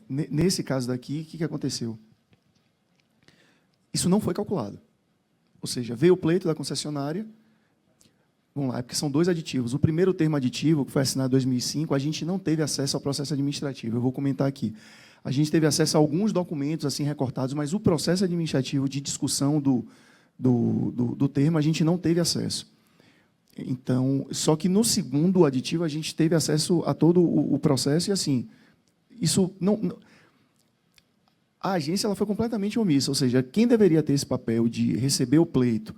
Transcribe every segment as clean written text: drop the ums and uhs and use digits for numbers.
Nesse caso daqui, o que aconteceu? Isso não foi calculado. Ou seja, veio o pleito da concessionária. Vamos lá, é porque são dois aditivos. O primeiro termo aditivo, que foi assinado em 2005, a gente não teve acesso ao processo administrativo. Eu vou comentar aqui. A gente teve acesso a alguns documentos assim recortados, mas o processo administrativo de discussão do termo a gente não teve acesso. Então, só que no segundo aditivo a gente teve acesso a todo o processo e, assim, isso não a agência ela foi completamente omissa, ou seja, quem deveria ter esse papel de receber o pleito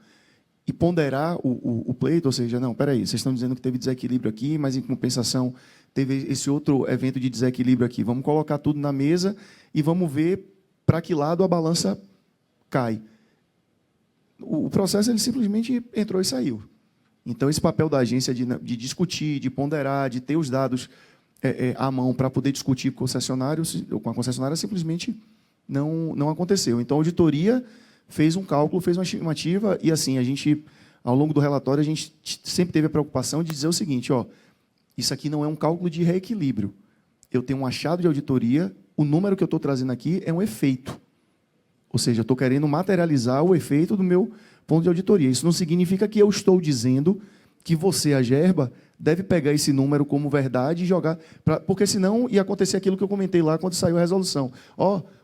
e ponderar o pleito, ou seja, não, espera aí, vocês estão dizendo que teve desequilíbrio aqui, mas, em compensação, teve esse outro evento de desequilíbrio aqui. Vamos colocar tudo na mesa e vamos ver para que lado a balança cai. O processo ele simplesmente entrou e saiu. Então, esse papel da agência de discutir, de ponderar, de ter os dados à mão para poder discutir com a concessionária, simplesmente não aconteceu. Então, a auditoria fez um cálculo, fez uma estimativa, e, assim, a gente, ao longo do relatório, a gente sempre teve a preocupação de dizer o seguinte, isso aqui não é um cálculo de reequilíbrio. Eu tenho um achado de auditoria, o número que eu estou trazendo aqui é um efeito. Ou seja, eu estou querendo materializar o efeito do meu ponto de auditoria. Isso não significa que eu estou dizendo que você, a Gerba, deve pegar esse número como verdade e jogar... porque senão ia acontecer aquilo que eu comentei lá quando saiu a resolução.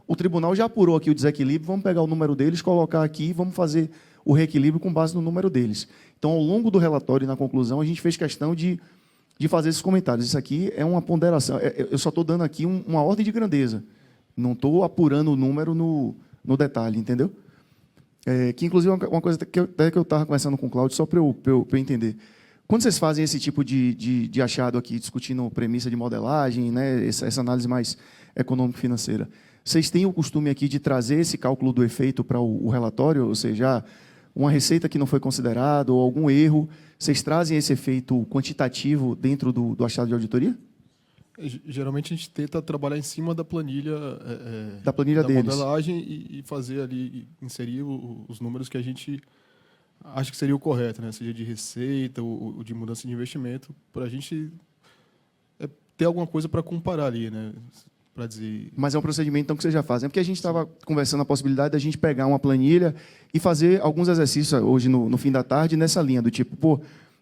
O tribunal já apurou aqui o desequilíbrio, vamos pegar o número deles, colocar aqui e vamos fazer o reequilíbrio com base no número deles. Então, ao longo do relatório e na conclusão, a gente fez questão de fazer esses comentários. Isso aqui é uma ponderação. Eu só estou dando aqui uma ordem de grandeza. Não estou apurando o número no detalhe, entendeu? Que, inclusive, é uma coisa que eu estava conversando com o Cláudio, só para eu entender. Quando vocês fazem esse tipo de achado aqui, discutindo premissa de modelagem, né, essa análise mais econômico-financeira, vocês têm o costume aqui de trazer esse cálculo do efeito para o relatório, ou seja, uma receita que não foi considerada ou algum erro, vocês trazem esse efeito quantitativo dentro do achado de auditoria? Geralmente a gente tenta trabalhar em cima da planilha, da planilha da deles. modelagem e fazer ali, inserir os números que a gente acha que seria o correto, né? Seja de receita ou de mudança de investimento, para a gente ter alguma coisa para comparar ali, né? Para dizer... Mas é um procedimento então, que vocês já fazem. É porque a gente estava conversando a possibilidade da gente pegar uma planilha e fazer alguns exercícios hoje no fim da tarde nessa linha, do tipo,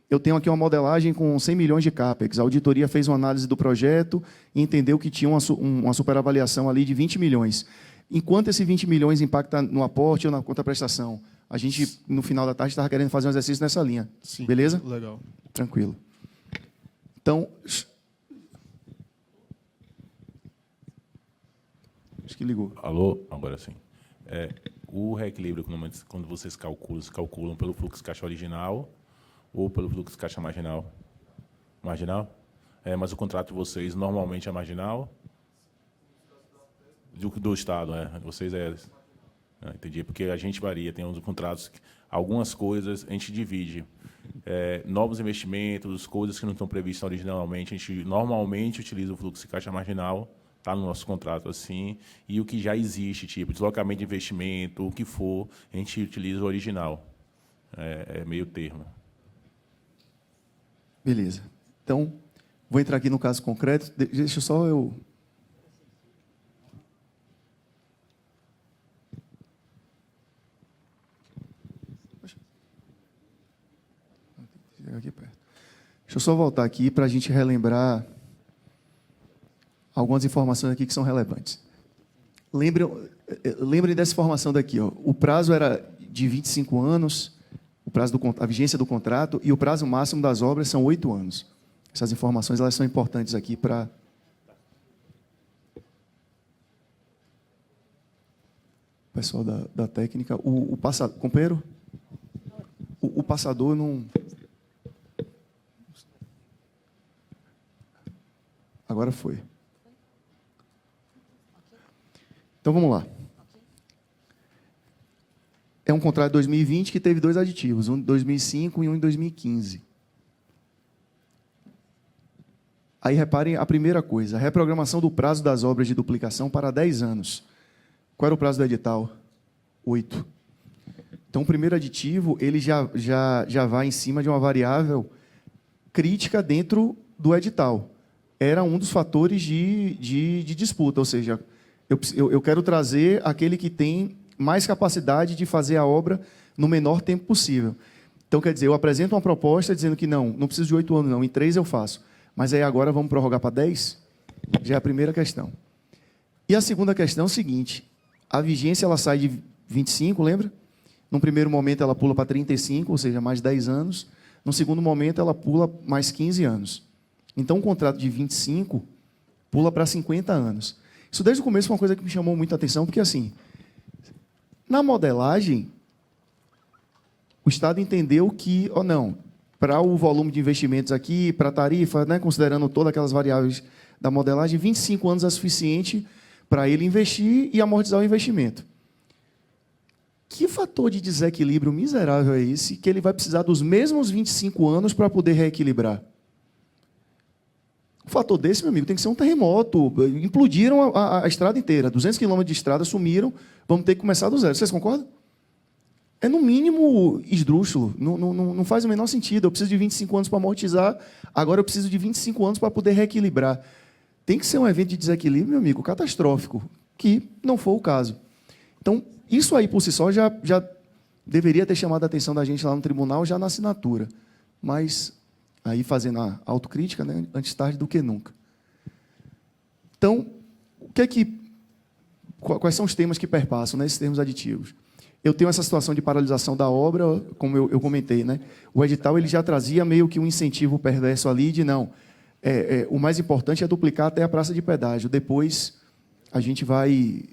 eu tenho aqui uma modelagem com 100 milhões de CAPEX. A auditoria fez uma análise do projeto e entendeu que tinha uma superavaliação ali de 20 milhões. Enquanto esse 20 milhões impacta no aporte ou na contraprestação? A gente, no final da tarde, estava querendo fazer um exercício nessa linha. Sim, beleza? Legal. Tranquilo. Então, acho que ligou. Alô? Agora sim. O reequilíbrio, quando vocês calculam pelo fluxo caixa original ou pelo fluxo caixa marginal? Marginal? Mas o contrato de vocês normalmente é marginal? Do Estado, Vocês entendi, porque a gente varia, tem uns contratos, algumas coisas a gente divide. Novos investimentos, coisas que não estão previstas originalmente, a gente normalmente utiliza o fluxo de caixa marginal, está no nosso contrato assim, e o que já existe, tipo deslocamento de investimento, o que for, a gente utiliza o original. Meio termo. Beleza. Então, vou entrar aqui no caso concreto. Deixa só eu... Aqui perto. Deixa eu só voltar aqui para a gente relembrar algumas informações aqui que são relevantes. Lembrem dessa informação daqui. O prazo era de 25 anos, a vigência do contrato, e o prazo máximo das obras são 8 anos. Essas informações elas são importantes aqui para... O pessoal da técnica. O passador... Companheiro? O passador não... Agora foi. Então, vamos lá. É um contrato de 2020 que teve 2 aditivos, um em 2005 e um em 2015. Aí, reparem a primeira coisa, a reprogramação do prazo das obras de duplicação para 10 anos. Qual era o prazo do edital? 8. Então, o primeiro aditivo ele já vai em cima de uma variável crítica dentro do edital. era um dos fatores de disputa, ou seja, eu quero trazer aquele que tem mais capacidade de fazer a obra no menor tempo possível. Então, quer dizer, eu apresento uma proposta dizendo que não preciso de 8 anos, não, em 3 eu faço. Mas aí agora vamos prorrogar para 10? Já é a primeira questão. E a segunda questão é o seguinte, a vigência ela sai de 25, lembra? Num primeiro momento ela pula para 35, ou seja, mais 10 anos. No segundo momento ela pula mais 15 anos. Então, um contrato de 25 pula para 50 anos. Isso desde o começo foi uma coisa que me chamou muita atenção, porque assim, na modelagem, o Estado entendeu que, ou não, para o volume de investimentos aqui, para a tarifa, né, considerando todas aquelas variáveis da modelagem, 25 anos é suficiente para ele investir e amortizar o investimento. Que fator de desequilíbrio miserável é esse que ele vai precisar dos mesmos 25 anos para poder reequilibrar? Um fator desse, meu amigo, tem que ser um terremoto. Implodiram a estrada inteira. 200 quilômetros de estrada sumiram, vamos ter que começar do zero. Vocês concordam? É, no mínimo, esdrúxulo. Não faz o menor sentido. Eu preciso de 25 anos para amortizar, agora eu preciso de 25 anos para poder reequilibrar. Tem que ser um evento de desequilíbrio, meu amigo, catastrófico, que não foi o caso. Então, isso aí, por si só, já deveria ter chamado a atenção da gente lá no tribunal, já na assinatura. Mas, aí fazendo a autocrítica, né, antes tarde do que nunca. Então, quais são os temas que perpassam, né, esses termos aditivos? Eu tenho essa situação de paralisação da obra, como eu comentei, né? O edital ele já trazia meio que um incentivo perverso ali de não. O mais importante é duplicar até a praça de pedágio. Depois a gente vai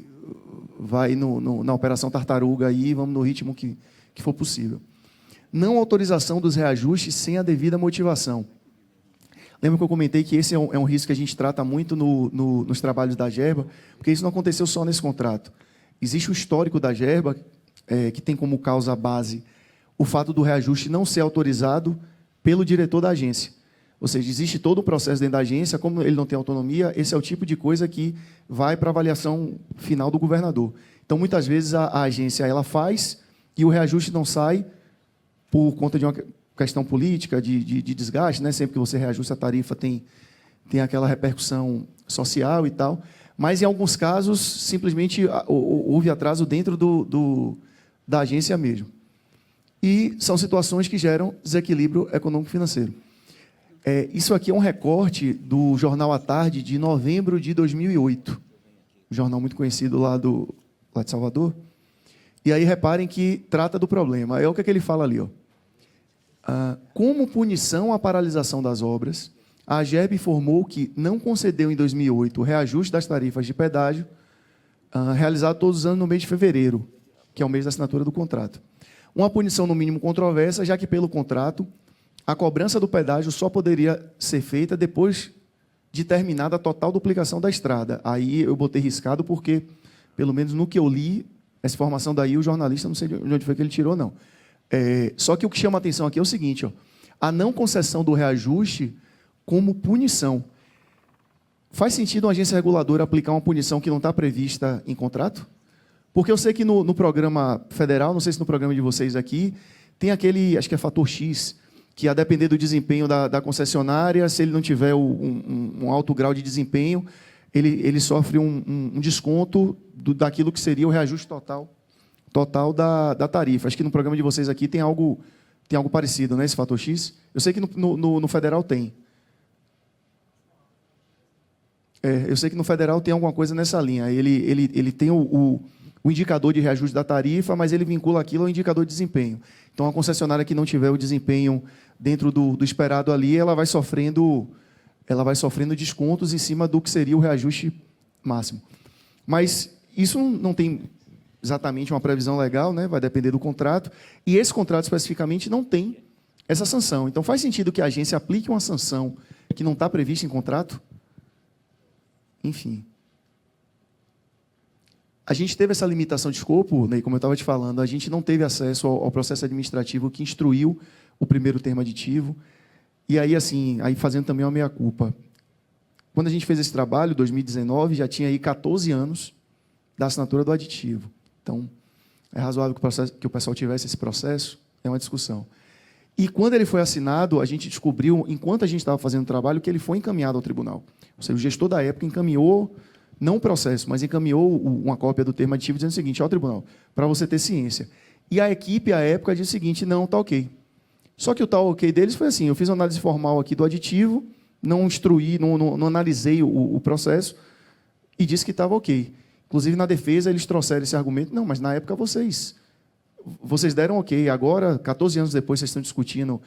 na operação tartaruga aí, vamos no ritmo que for possível. Não autorização dos reajustes sem a devida motivação. Lembra que eu comentei que esse é um risco que a gente trata muito nos trabalhos da Gerba, porque isso não aconteceu só nesse contrato. Existe o histórico da Gerba, que tem como causa base o fato do reajuste não ser autorizado pelo diretor da agência. Ou seja, existe todo o processo dentro da agência, como ele não tem autonomia, esse é o tipo de coisa que vai para a avaliação final do governador. Então, muitas vezes, a agência ela faz e o reajuste não sai por conta de uma questão política, de desgaste, né? Sempre que você reajusta a tarifa, tem aquela repercussão social e tal. Mas, em alguns casos, simplesmente houve atraso dentro da agência mesmo. E são situações que geram desequilíbrio econômico-financeiro. Isso aqui é um recorte do Jornal à Tarde de novembro de 2008. Um jornal muito conhecido lá de Salvador. E aí, reparem que trata do problema. É o que ele fala ali. Ó. Como punição à paralisação das obras, a AGERB informou que não concedeu em 2008 o reajuste das tarifas de pedágio realizado todos os anos no mês de fevereiro, que é o mês da assinatura do contrato. Uma punição, no mínimo, controversa, já que, pelo contrato, a cobrança do pedágio só poderia ser feita depois de terminada a total duplicação da estrada. Aí eu botei riscado porque, pelo menos no que eu li, essa informação daí, o jornalista, não sei de onde foi que ele tirou, não. Só que o que chama a atenção aqui é o seguinte, ó, a não concessão do reajuste como punição. Faz sentido uma agência reguladora aplicar uma punição que não está prevista em contrato? Porque eu sei que no programa federal, não sei se no programa de vocês aqui, tem aquele, acho que é fator X, que a depender do desempenho da concessionária, se ele não tiver um alto grau de desempenho, ele sofre um desconto daquilo que seria o reajuste total da tarifa. Acho que no programa de vocês aqui tem algo parecido, né, esse fator X? Eu sei que no federal tem. Eu sei que no federal tem alguma coisa nessa linha. Ele tem o indicador de reajuste da tarifa, mas ele vincula aquilo ao indicador de desempenho. Então, a concessionária que não tiver o desempenho dentro do esperado ali, ela vai sofrendo descontos em cima do que seria o reajuste máximo. Mas isso não tem exatamente uma previsão legal, né? Vai depender do contrato, e esse contrato especificamente não tem essa sanção. Então, faz sentido que a agência aplique uma sanção que não está prevista em contrato? Enfim. A gente teve essa limitação de escopo, né, como eu estava te falando, a gente não teve acesso ao processo administrativo que instruiu o primeiro termo aditivo. E aí, assim, fazendo também uma meia-culpa. Quando a gente fez esse trabalho, 2019, já tinha aí 14 anos da assinatura do aditivo. Então, é razoável que o pessoal tivesse esse processo, é uma discussão. E quando ele foi assinado, a gente descobriu, enquanto a gente estava fazendo o trabalho, que ele foi encaminhado ao tribunal. Ou seja, o gestor da época encaminhou, não o processo, mas encaminhou uma cópia do termo aditivo dizendo o seguinte: ó, tribunal, para você ter ciência. E a equipe, à época, disse o seguinte: não, está ok. Só que o tal ok deles foi assim: eu fiz uma análise formal aqui do aditivo, não instruí, não analisei o processo e disse que estava ok. Inclusive, na defesa, eles trouxeram esse argumento: não, mas na época vocês deram ok, agora, 14 anos depois, vocês estão discutindo.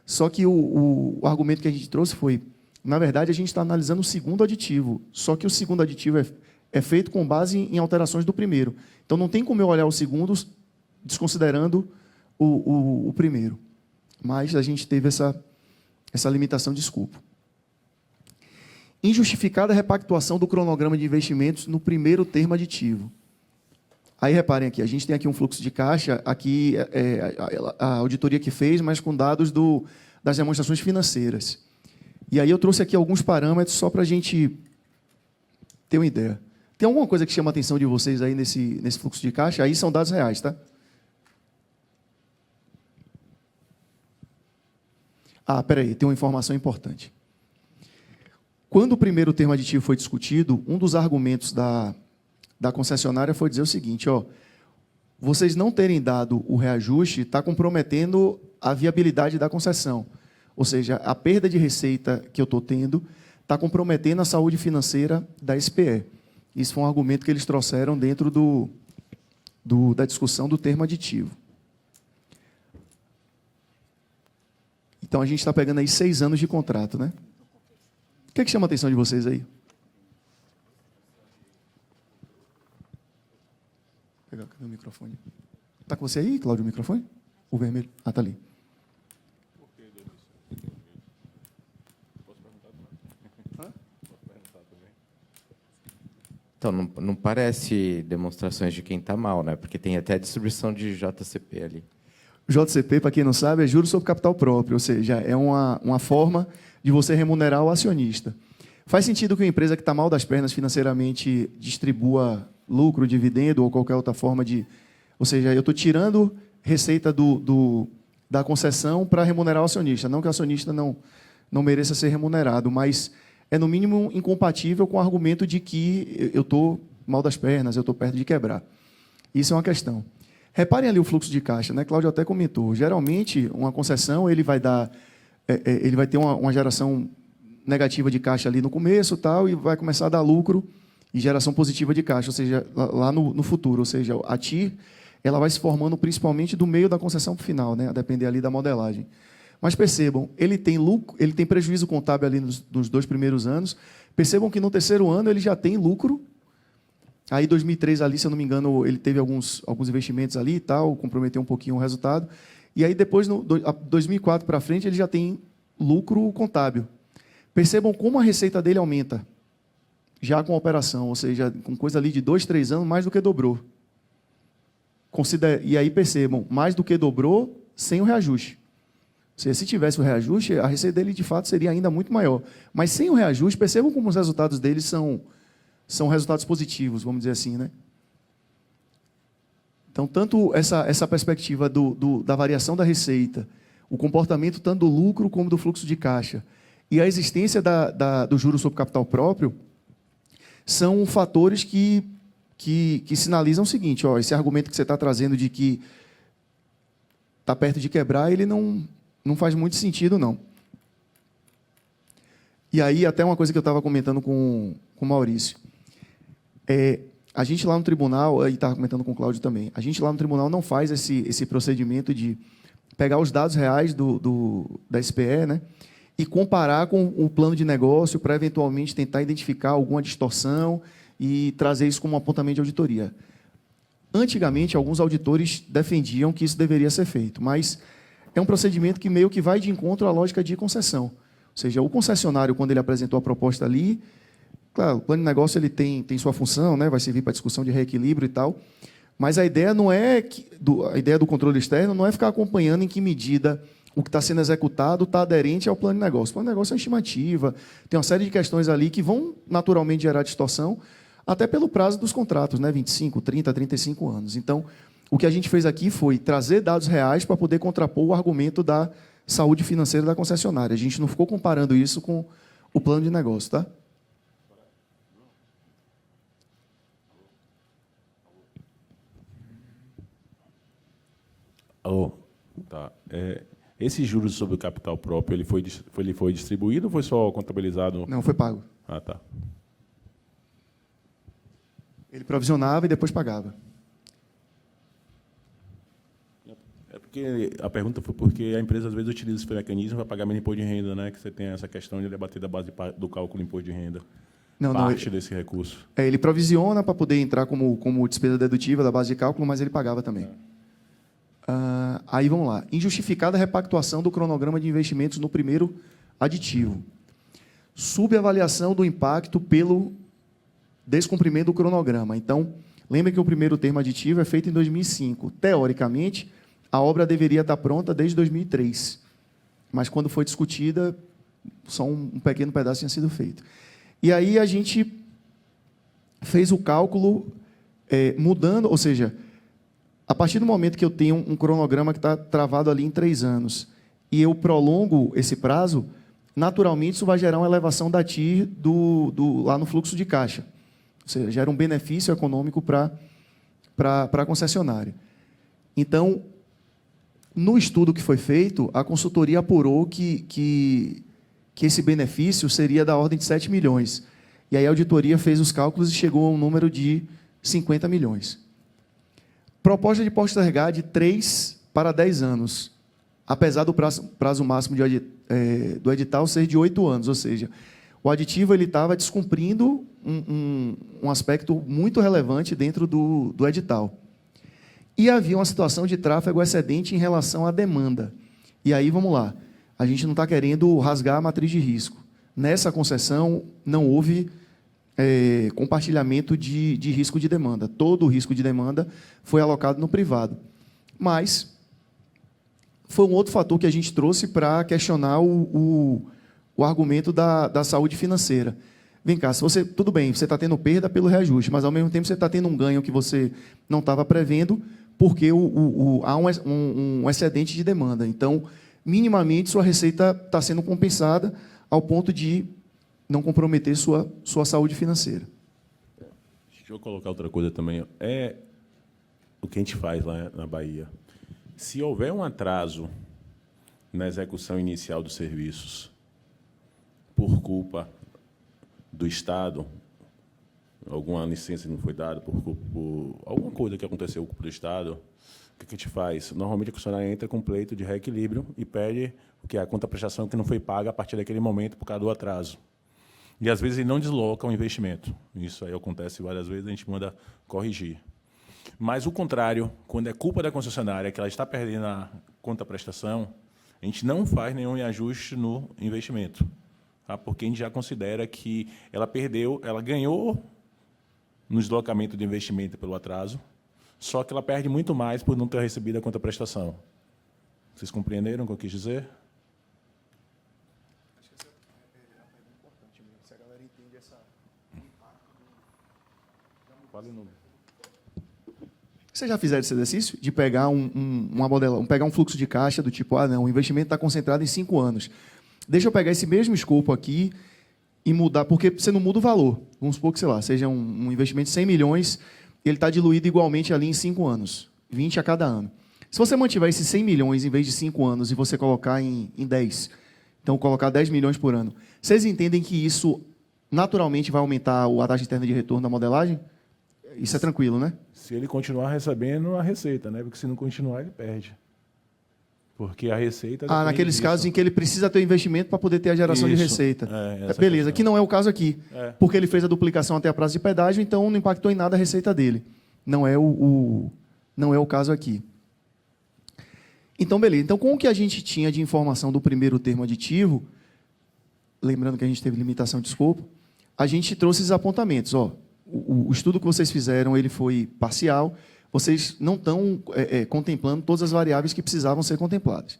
Só que o argumento que a gente trouxe foi: na verdade, a gente está analisando o segundo aditivo, só que o segundo aditivo é feito com base em alterações do primeiro. Então, não tem como eu olhar o segundo desconsiderando o primeiro. Mas a gente teve essa limitação de escopo. Injustificada repactuação do cronograma de investimentos no primeiro termo aditivo. Aí, reparem aqui, a gente tem aqui um fluxo de caixa, aqui a auditoria que fez, mas com dados das demonstrações financeiras. E aí eu trouxe aqui alguns parâmetros só para a gente ter uma ideia. Tem alguma coisa que chama a atenção de vocês aí nesse fluxo de caixa? Aí são dados reais, tá? Ah, peraí, tem uma informação importante. Quando o primeiro termo aditivo foi discutido, um dos argumentos da concessionária foi dizer o seguinte: ó, vocês não terem dado o reajuste está comprometendo a viabilidade da concessão. Ou seja, a perda de receita que eu estou tendo está comprometendo a saúde financeira da SPE. Isso foi um argumento que eles trouxeram dentro da discussão do termo aditivo. Então, a gente está pegando aí 6 anos de contrato, né? O que chama a atenção de vocês aí? Cadê o microfone? Está com você aí, Cláudio, o microfone? O vermelho? Ah, está ali. Então, não parece demonstrações de quem está mal, né? Porque tem até a distribuição de JCP ali. JCP, para quem não sabe, é juros sobre capital próprio, ou seja, é uma forma de você remunerar o acionista. Faz sentido que uma empresa que está mal das pernas financeiramente distribua lucro, dividendo ou qualquer outra forma de... Ou seja, eu estou tirando receita da concessão para remunerar o acionista. Não que o acionista não mereça ser remunerado, mas é, no mínimo, incompatível com o argumento de que eu estou mal das pernas, eu estou perto de quebrar. Isso é uma questão. Reparem ali o fluxo de caixa, né? Cláudio até comentou. Geralmente, uma concessão ele vai ter uma geração negativa de caixa ali no começo, tal, e vai começar a dar lucro e geração positiva de caixa, ou seja, lá no futuro. Ou seja, a TIR ela vai se formando principalmente do meio da concessão para o final, né? A depender ali da modelagem. Mas percebam, ele tem prejuízo contábil ali nos 2 primeiros anos. Percebam que no terceiro ano ele já tem lucro. Aí, em 2003, ali, se eu não me engano, ele teve alguns investimentos ali e tal, comprometeu um pouquinho o resultado. E aí, depois, 2004 para frente, ele já tem lucro contábil. Percebam como a receita dele aumenta, já com a operação, ou seja, com coisa ali de 2, 3 anos, mais do que dobrou. E aí, percebam, mais do que dobrou sem o reajuste. Ou seja, se tivesse o reajuste, a receita dele, de fato, seria ainda muito maior. Mas sem o reajuste, percebam como os resultados dele são resultados positivos, vamos dizer assim, né? Então, tanto essa perspectiva da variação da receita, o comportamento tanto do lucro como do fluxo de caixa, e a existência do juros sobre capital próprio, são fatores que sinalizam o seguinte: ó, esse argumento que você está trazendo de que está perto de quebrar, ele não faz muito sentido, não. E aí, até uma coisa que eu estava comentando com o Maurício. A gente lá no tribunal, e estava comentando com o Cláudio também, a gente lá no tribunal não faz esse procedimento de pegar os dados reais da SPE, né, e comparar com o plano de negócio para, eventualmente, tentar identificar alguma distorção e trazer isso como um apontamento de auditoria. Antigamente, alguns auditores defendiam que isso deveria ser feito, mas é um procedimento que meio que vai de encontro à lógica de concessão. Ou seja, o concessionário, quando ele apresentou a proposta ali, claro, o plano de negócio ele tem sua função, né, vai servir para discussão de reequilíbrio e tal, mas a ideia não é a ideia do controle externo não é ficar acompanhando em que medida o que está sendo executado está aderente ao plano de negócio. O plano de negócio é uma estimativa, tem uma série de questões ali que vão naturalmente gerar distorção, até pelo prazo dos contratos, né, 25, 30, 35 anos. Então, o que a gente fez aqui foi trazer dados reais para poder contrapor o argumento da saúde financeira da concessionária. A gente não ficou comparando isso com o plano de negócio, tá? Alô? Tá. Esse juros sobre o capital próprio, ele foi distribuído ou foi só contabilizado? Não, foi pago. Ah, tá. Ele provisionava e depois pagava. É porque a pergunta foi porque a empresa às vezes utiliza esse mecanismo para pagamento de imposto de renda, né? Que você tem essa questão de debater da base do cálculo do imposto de renda. Não, Parte desse recurso. ele provisiona para poder entrar como despesa dedutiva da base de cálculo, mas ele pagava também. Aí vamos lá. Injustificada repactuação do cronograma de investimentos no primeiro aditivo. Subavaliação do impacto pelo descumprimento do cronograma. Então, lembre que o primeiro termo aditivo é feito em 2005. Teoricamente, a obra deveria estar pronta desde 2003. Mas, quando foi discutida, só um pequeno pedaço tinha sido feito. E aí a gente fez o cálculo mudando, ou seja, a partir do momento que eu tenho um cronograma que está travado ali em 3 anos e eu prolongo esse prazo, naturalmente isso vai gerar uma elevação da TIR lá no fluxo de caixa. Ou seja, gera um benefício econômico para a concessionária. Então, no estudo que foi feito, a consultoria apurou que esse benefício seria da ordem de 7 milhões. E aí a auditoria fez os cálculos e chegou a um número de 50 milhões. Proposta de postergar de 3 para 10 anos, apesar do prazo máximo do edital ser de 8 anos, ou seja, o aditivo ele estava descumprindo um aspecto muito relevante dentro do edital. E havia uma situação de tráfego excedente em relação à demanda. E aí, vamos lá, a gente não está querendo rasgar a matriz de risco. Nessa concessão, não houve compartilhamento de risco de demanda. Todo o risco de demanda foi alocado no privado. Mas foi um outro fator que a gente trouxe para questionar o argumento da saúde financeira. Vem cá, tudo bem, você está tendo perda pelo reajuste, mas, ao mesmo tempo, você está tendo um ganho que você não estava prevendo, porque há um excedente de demanda. Então, minimamente, sua receita está sendo compensada ao ponto de não comprometer sua saúde financeira. Deixa eu colocar outra coisa também. É o que a gente faz lá na Bahia. Se houver um atraso na execução inicial dos serviços por culpa do Estado, alguma licença não foi dada, por alguma coisa que aconteceu com o culpa do Estado, o que a gente faz? Normalmente, a concessionária entra com pleito de reequilíbrio e pede a contraprestação que não foi paga a partir daquele momento por causa do atraso. E, às vezes, ele não desloca o investimento. Isso aí acontece várias vezes, a gente manda corrigir. Mas o contrário, quando é culpa da concessionária, que ela está perdendo a contraprestação, a gente não faz nenhum ajuste no investimento, tá? Porque a gente já considera que ela ganhou no deslocamento de investimento pelo atraso, só que ela perde muito mais por não ter recebido a contraprestação. Vocês compreenderam o que eu quis dizer? Vocês já fizeram esse exercício de pegar pegar um fluxo de caixa do tipo, o investimento está concentrado em 5 anos. Deixa eu pegar esse mesmo escopo aqui e mudar, porque você não muda o valor. Vamos supor que, sei lá, seja um investimento de 100 milhões, ele está diluído igualmente ali em 5 anos, 20 a cada ano. Se você mantiver esses 100 milhões em vez de 5 anos e você colocar em 10, então colocar 10 milhões por ano, vocês entendem que isso naturalmente vai aumentar a taxa interna de retorno da modelagem? Isso é tranquilo, né? Se ele continuar recebendo a receita, né? Porque se não continuar, ele perde. Porque a receita... naqueles casos em que ele precisa ter investimento para poder ter a geração de receita. Beleza, que não é o caso aqui. Porque ele fez a duplicação até a prazo de pedágio, então não impactou em nada a receita dele. Não é o caso aqui. Então, beleza. Então, com o que a gente tinha de informação do primeiro termo aditivo, lembrando que a gente teve limitação de escopo, a gente trouxe esses apontamentos. O estudo que vocês fizeram ele foi parcial, vocês não estão contemplando todas as variáveis que precisavam ser contempladas.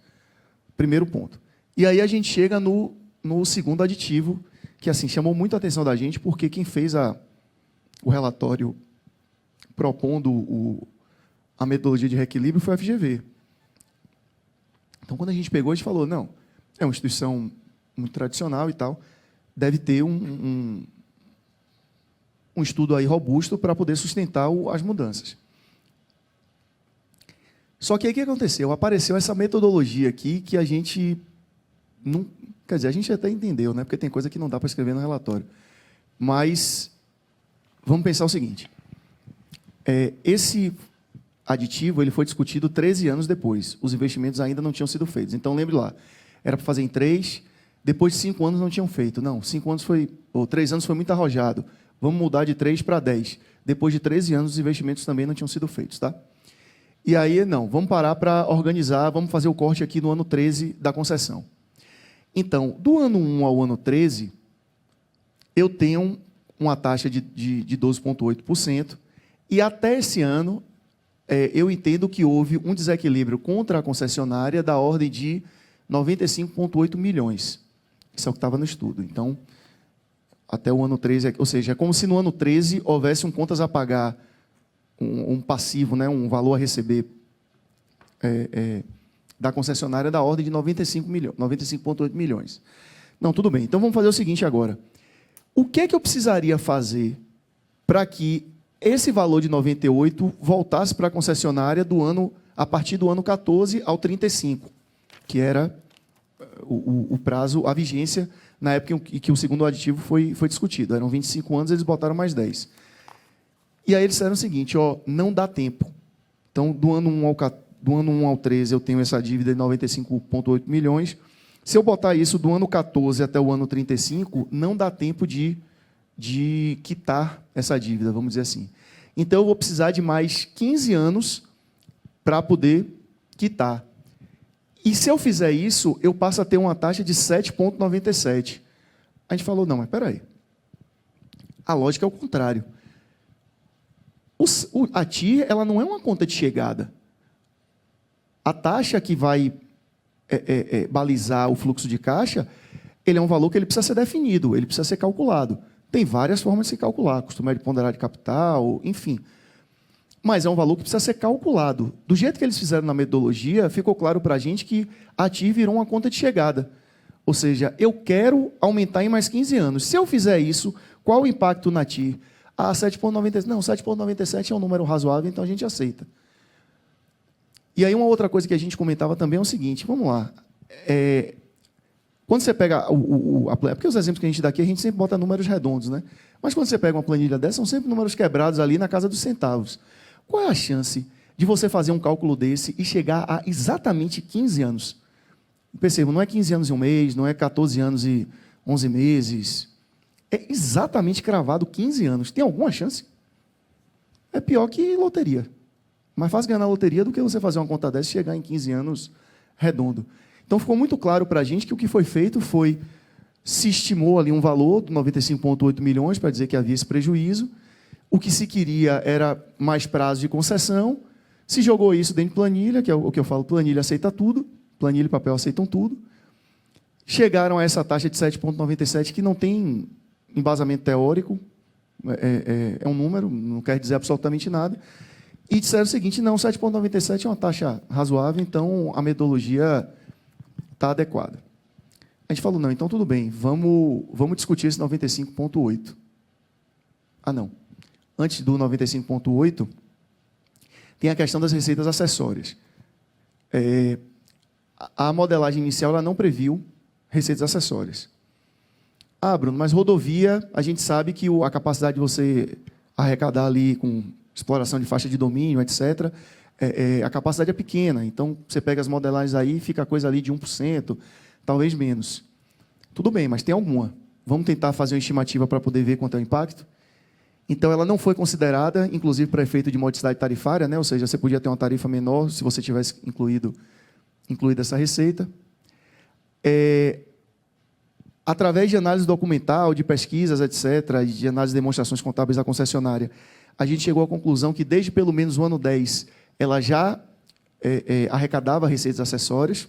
Primeiro ponto. E aí a gente chega no segundo aditivo, que assim chamou muito a atenção da gente, porque quem fez o relatório propondo a metodologia de reequilíbrio foi a FGV. Então, quando a gente pegou, a gente falou, não, é uma instituição muito tradicional e tal, deve ter um estudo aí robusto para poder sustentar as mudanças. Só que aí o que aconteceu? Apareceu essa metodologia aqui que a gente não... Quer dizer, a gente até entendeu, né? Porque tem coisa que não dá para escrever no relatório. Mas vamos pensar o seguinte. Esse aditivo ele foi discutido 13 anos depois. Os investimentos ainda não tinham sido feitos. Então, lembre lá, era para fazer em 3, depois de 5 anos não tinham feito. Não, 5 anos ou 3 anos foi muito arrojado. Vamos mudar de 3 para 10. Depois de 13 anos, os investimentos também não tinham sido feitos. Tá? E aí, não, vamos parar para organizar, vamos fazer o corte aqui no ano 13 da concessão. Então, do ano 1 ao ano 13, eu tenho uma taxa de 12,8%, e até esse ano, eu entendo que houve um desequilíbrio contra a concessionária da ordem de 95,8 milhões. Isso é o que estava no estudo. Então, até o ano 13, ou seja, é como se no ano 13 houvesse um contas a pagar, um passivo, né, um valor a receber da concessionária da ordem de 95,8 milhões. Não, tudo bem. Então, vamos fazer o seguinte agora. O que é que eu precisaria fazer para que esse valor de 98 voltasse para a concessionária a partir do ano 14 ao 35, que era o prazo, a vigência, na época em que o segundo aditivo foi discutido. Eram 25 anos, eles botaram mais 10. E aí eles disseram o seguinte, não dá tempo. Então, do ano 1 ao 13, eu tenho essa dívida de 95,8 milhões. Se eu botar isso do ano 14 até o ano 35, não dá tempo de quitar essa dívida, vamos dizer assim. Então, eu vou precisar de mais 15 anos para poder quitar. E se eu fizer isso, eu passo a ter uma taxa de 7,97. A gente falou, não, mas espera aí. A lógica é o contrário. A TIR ela não é uma conta de chegada. A taxa que vai balizar o fluxo de caixa, ele é um valor que ele precisa ser definido, ele precisa ser calculado. Tem várias formas de se calcular, costuma ponderar de capital, enfim. Mas é um valor que precisa ser calculado. Do jeito que eles fizeram na metodologia, ficou claro para a gente que a TIR virou uma conta de chegada. Ou seja, eu quero aumentar em mais 15 anos. Se eu fizer isso, qual o impacto na TIR? 7,97. Não, 7,97 é um número razoável, então a gente aceita. E aí uma outra coisa que a gente comentava também é o seguinte, vamos lá. Quando você pega porque os exemplos que a gente dá aqui, a gente sempre bota números redondos, né? Mas quando você pega uma planilha dessa, são sempre números quebrados ali na casa dos centavos. Qual é a chance de você fazer um cálculo desse e chegar a exatamente 15 anos? Perceba, não é 15 anos e um mês, não é 14 anos e 11 meses. É exatamente cravado 15 anos. Tem alguma chance? É pior que loteria. Mais fácil ganhar na loteria do que você fazer uma conta dessa e chegar em 15 anos redondo. Então, ficou muito claro para a gente que o que foi feito foi, se estimou ali um valor de 95,8 milhões, para dizer que havia esse prejuízo. O que se queria era mais prazo de concessão. Se jogou isso dentro de planilha, que é o que eu falo, planilha aceita tudo, planilha e papel aceitam tudo. Chegaram a essa taxa de 7,97, que não tem embasamento teórico, é um número, não quer dizer absolutamente nada. E disseram o seguinte, não, 7,97 é uma taxa razoável, então a metodologia está adequada. A gente falou, não, então tudo bem, vamos discutir esse 95,8. Não. Antes do 95,8, tem a questão das receitas acessórias. A modelagem inicial ela não previu receitas acessórias. Bruno, mas rodovia, a gente sabe que a capacidade de você arrecadar ali com exploração de faixa de domínio, etc., a capacidade é pequena. Então, você pega as modelagens aí, fica a coisa ali de 1%, talvez menos. Tudo bem, mas tem alguma. Vamos tentar fazer uma estimativa para poder ver quanto é o impacto? Então, ela não foi considerada, inclusive, para efeito de modicidade tarifária, né? Ou seja, você podia ter uma tarifa menor se você tivesse incluído essa receita. Através de análise documental, de pesquisas, etc., de análise de demonstrações contábeis da concessionária, a gente chegou à conclusão que, desde pelo menos o ano 10, ela já arrecadava receitas acessórias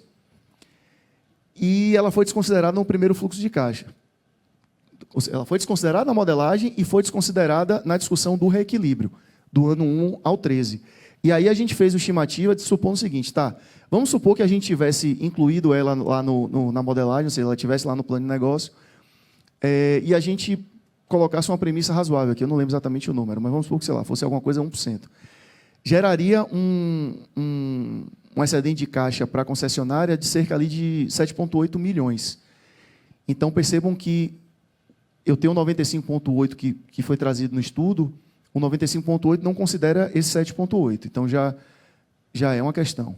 e ela foi desconsiderada no primeiro fluxo de caixa. Ela foi desconsiderada na modelagem e foi desconsiderada na discussão do reequilíbrio, do ano 1 ao 13. E aí a gente fez uma estimativa de supor o seguinte, tá? Vamos supor que a gente tivesse incluído ela lá na modelagem, ou seja, ela estivesse lá no plano de negócio, e a gente colocasse uma premissa razoável aqui, eu não lembro exatamente o número, mas vamos supor que, sei lá, fosse alguma coisa 1%. Geraria um excedente de caixa para a concessionária de cerca ali de 7,8 milhões. Então, percebam que eu tenho 95,8 que foi trazido no estudo, o 95,8 não considera esse 7,8. Então, já é uma questão.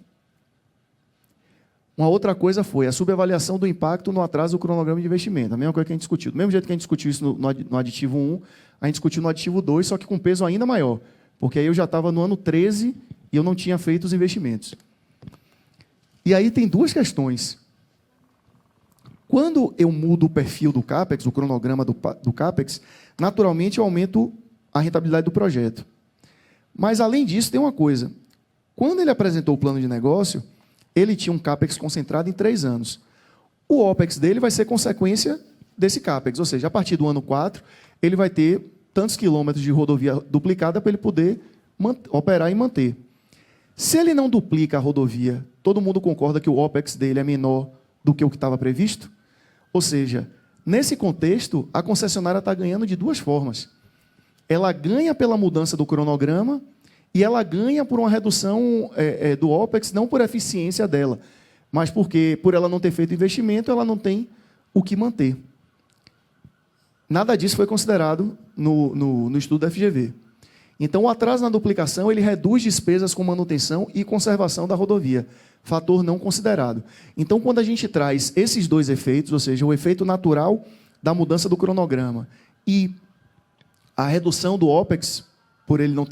Uma outra coisa foi a subavaliação do impacto no atraso do cronograma de investimento. A mesma coisa que a gente discutiu. Do mesmo jeito que a gente discutiu isso no aditivo 1, a gente discutiu no aditivo 2, só que com peso ainda maior. Porque aí eu já estava no ano 13 e eu não tinha feito os investimentos. E aí tem duas questões. Quando eu mudo o perfil do CAPEX, o cronograma do CAPEX, naturalmente eu aumento a rentabilidade do projeto. Mas, além disso, tem uma coisa. Quando ele apresentou o plano de negócio, ele tinha um CAPEX concentrado em 3 anos. O OPEX dele vai ser consequência desse CAPEX, ou seja, a partir do ano 4, ele vai ter tantos quilômetros de rodovia duplicada para ele poder operar e manter. Se ele não duplica a rodovia, todo mundo concorda que o OPEX dele é menor do que o que estava previsto? Ou seja, nesse contexto, a concessionária está ganhando de duas formas. Ela ganha pela mudança do cronograma e ela ganha por uma redução do OPEX, não por eficiência dela, mas porque, por ela não ter feito investimento, ela não tem o que manter. Nada disso foi considerado no estudo da FGV. Então, o atraso na duplicação ele reduz despesas com manutenção e conservação da rodovia, fator não considerado. Então, quando a gente traz esses dois efeitos, ou seja, o efeito natural da mudança do cronograma e a redução do OPEX, por ele não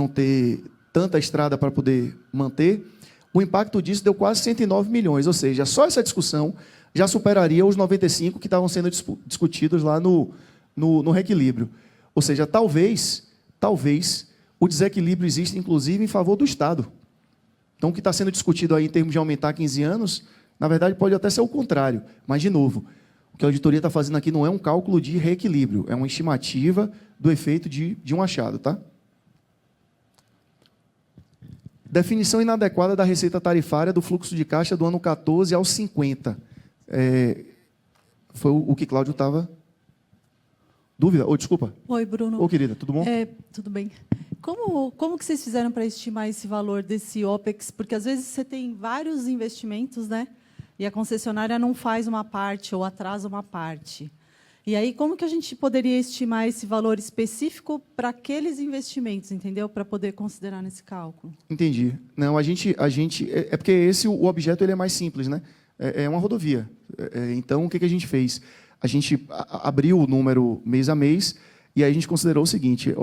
ter tanta estrada para poder manter, o impacto disso deu quase 109 milhões, ou seja, só essa discussão já superaria os 95 que estavam sendo discutidos lá no reequilíbrio. Ou seja, talvez o desequilíbrio exista, inclusive, em favor do Estado. Então, o que está sendo discutido aí em termos de aumentar 15 anos, na verdade, pode até ser o contrário. Mas, de novo, o que a auditoria está fazendo aqui não é um cálculo de reequilíbrio, é uma estimativa do efeito de um achado. Tá? Definição inadequada da receita tarifária do fluxo de caixa do ano 14 ao 50. Foi o que Cláudio estava... Dúvida? Desculpa. Oi, Bruno. Ô, querida, tudo bom? Tudo bem. Como que vocês fizeram para estimar esse valor desse OPEX? Porque, às vezes, você tem vários investimentos, né? E a concessionária não faz uma parte ou atrasa uma parte. E aí, como que a gente poderia estimar esse valor específico para aqueles investimentos, entendeu? Para poder considerar nesse cálculo. Entendi. Não, a gente é porque o objeto ele é mais simples, né? É uma rodovia. Então, o que a gente fez? A gente abriu o número mês a mês e aí a gente considerou o seguinte,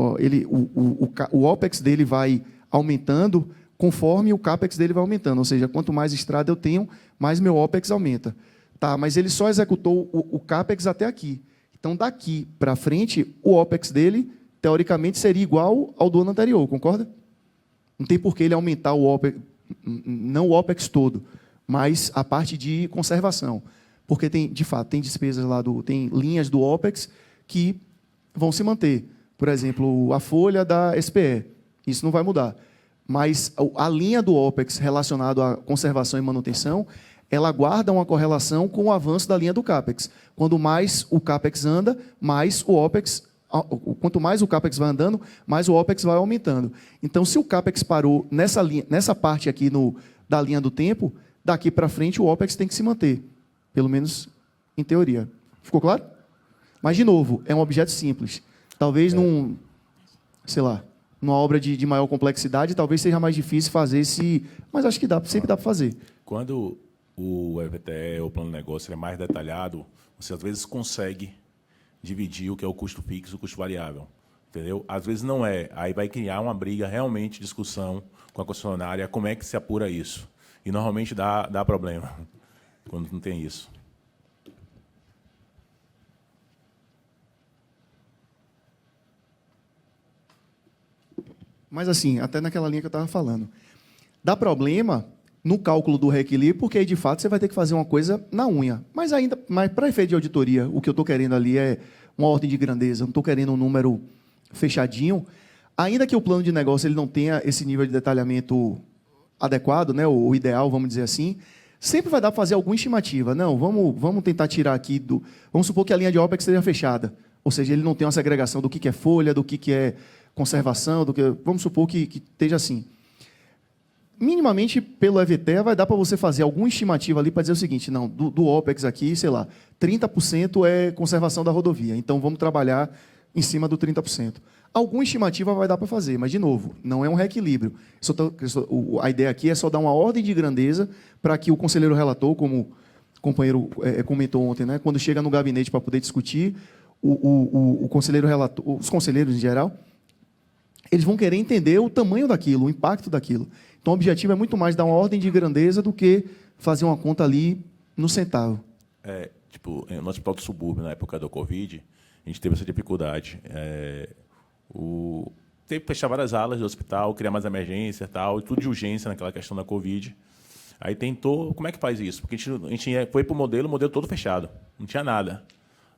o OPEX dele vai aumentando conforme o CAPEX dele vai aumentando, ou seja, quanto mais estrada eu tenho, mais meu OPEX aumenta. Tá, mas ele só executou o CAPEX até aqui. Então, daqui para frente, o OPEX dele, teoricamente, seria igual ao do ano anterior, concorda? Não tem por que ele aumentar o OPEX, não o OPEX todo, mas a parte de conservação. Porque, de fato, tem despesas lá, tem linhas do OPEX que vão se manter. Por exemplo, a folha da SPE. Isso não vai mudar. Mas a linha do OPEX relacionada à conservação e manutenção, ela guarda uma correlação com o avanço da linha do CAPEX. Quando mais o CAPEX anda, mais o OPEX... Quanto mais o CAPEX vai andando, mais o OPEX vai aumentando. Então, se o CAPEX parou nessa parte aqui da linha do tempo, daqui para frente o OPEX tem que se manter. Pelo menos em teoria. Ficou claro? Mas, de novo, é um objeto simples. Talvez numa obra de maior complexidade, talvez seja mais difícil fazer esse... Mas acho que sempre dá para fazer. Quando o EVTE, o plano de negócio, é mais detalhado, você, às vezes, consegue dividir o que é o custo fixo e o custo variável. Entendeu? Às vezes não é. Aí vai criar uma briga, realmente, discussão com a concessionária, como é que se apura isso. E, normalmente, dá problema quando não tem isso. Mas, assim, até naquela linha que eu estava falando. Dá problema no cálculo do reequilíbrio, porque aí, de fato, você vai ter que fazer uma coisa na unha. Mas, para efeito de auditoria, o que eu estou querendo ali é uma ordem de grandeza, eu não estou querendo um número fechadinho. Ainda que o plano de negócio ele não tenha esse nível de detalhamento adequado, né, o ideal, vamos dizer assim, sempre vai dar para fazer alguma estimativa. Não, vamos tentar tirar aqui do... Vamos supor que a linha de OPEX esteja fechada. Ou seja, ele não tem uma segregação do que é folha, do que é conservação, vamos supor que esteja assim. Minimamente, pelo EVTE, vai dar para você fazer alguma estimativa ali para dizer o seguinte, não, do OPEX aqui, sei lá, 30% é conservação da rodovia, então vamos trabalhar em cima do 30%. Alguma estimativa vai dar para fazer, mas, de novo, não é um reequilíbrio. A ideia aqui é só dar uma ordem de grandeza para que o conselheiro relator, como o companheiro comentou ontem, né, quando chega no gabinete para poder discutir, o conselheiro relator, os conselheiros em geral, eles vão querer entender o tamanho daquilo, o impacto daquilo. Então, o objetivo é muito mais dar uma ordem de grandeza do que fazer uma conta ali no centavo. Tipo, no hospital do subúrbio, na época da Covid, a gente teve essa dificuldade. Teve que fechar várias alas do hospital, criar mais emergência, tal, e tudo de urgência naquela questão da Covid. Aí tentou... Como é que faz isso? Porque a gente foi para o modelo todo fechado. Não tinha nada.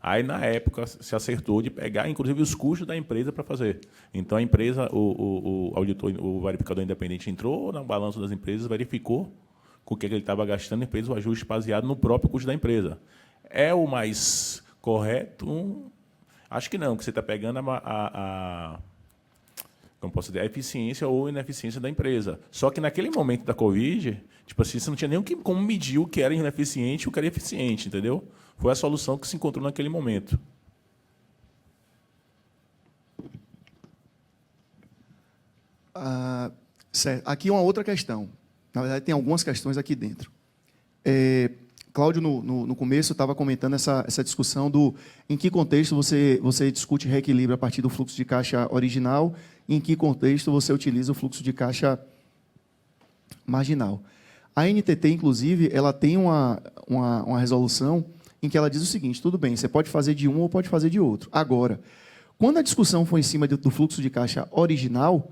Aí, na época, se acertou de pegar, inclusive, os custos da empresa para fazer. Então, a empresa, o auditor, o verificador independente entrou no balanço das empresas, verificou com o que ele estava gastando e fez o ajuste baseado no próprio custo da empresa. É o mais correto? Acho que não, que você está pegando como posso dizer, a eficiência ou ineficiência da empresa. Só que, naquele momento da Covid, tipo assim, você não tinha nem como medir o que era ineficiente e o que era eficiente, entendeu? Foi a solução que se encontrou naquele momento. Certo. Aqui uma outra questão. Na verdade, tem algumas questões aqui dentro. Cláudio, no começo, estava comentando essa discussão do em que contexto você discute reequilíbrio a partir do fluxo de caixa original e em que contexto você utiliza o fluxo de caixa marginal. A NTT, inclusive, ela tem uma resolução em que ela diz o seguinte, tudo bem, você pode fazer de um ou pode fazer de outro. Agora, quando a discussão for em cima do fluxo de caixa original,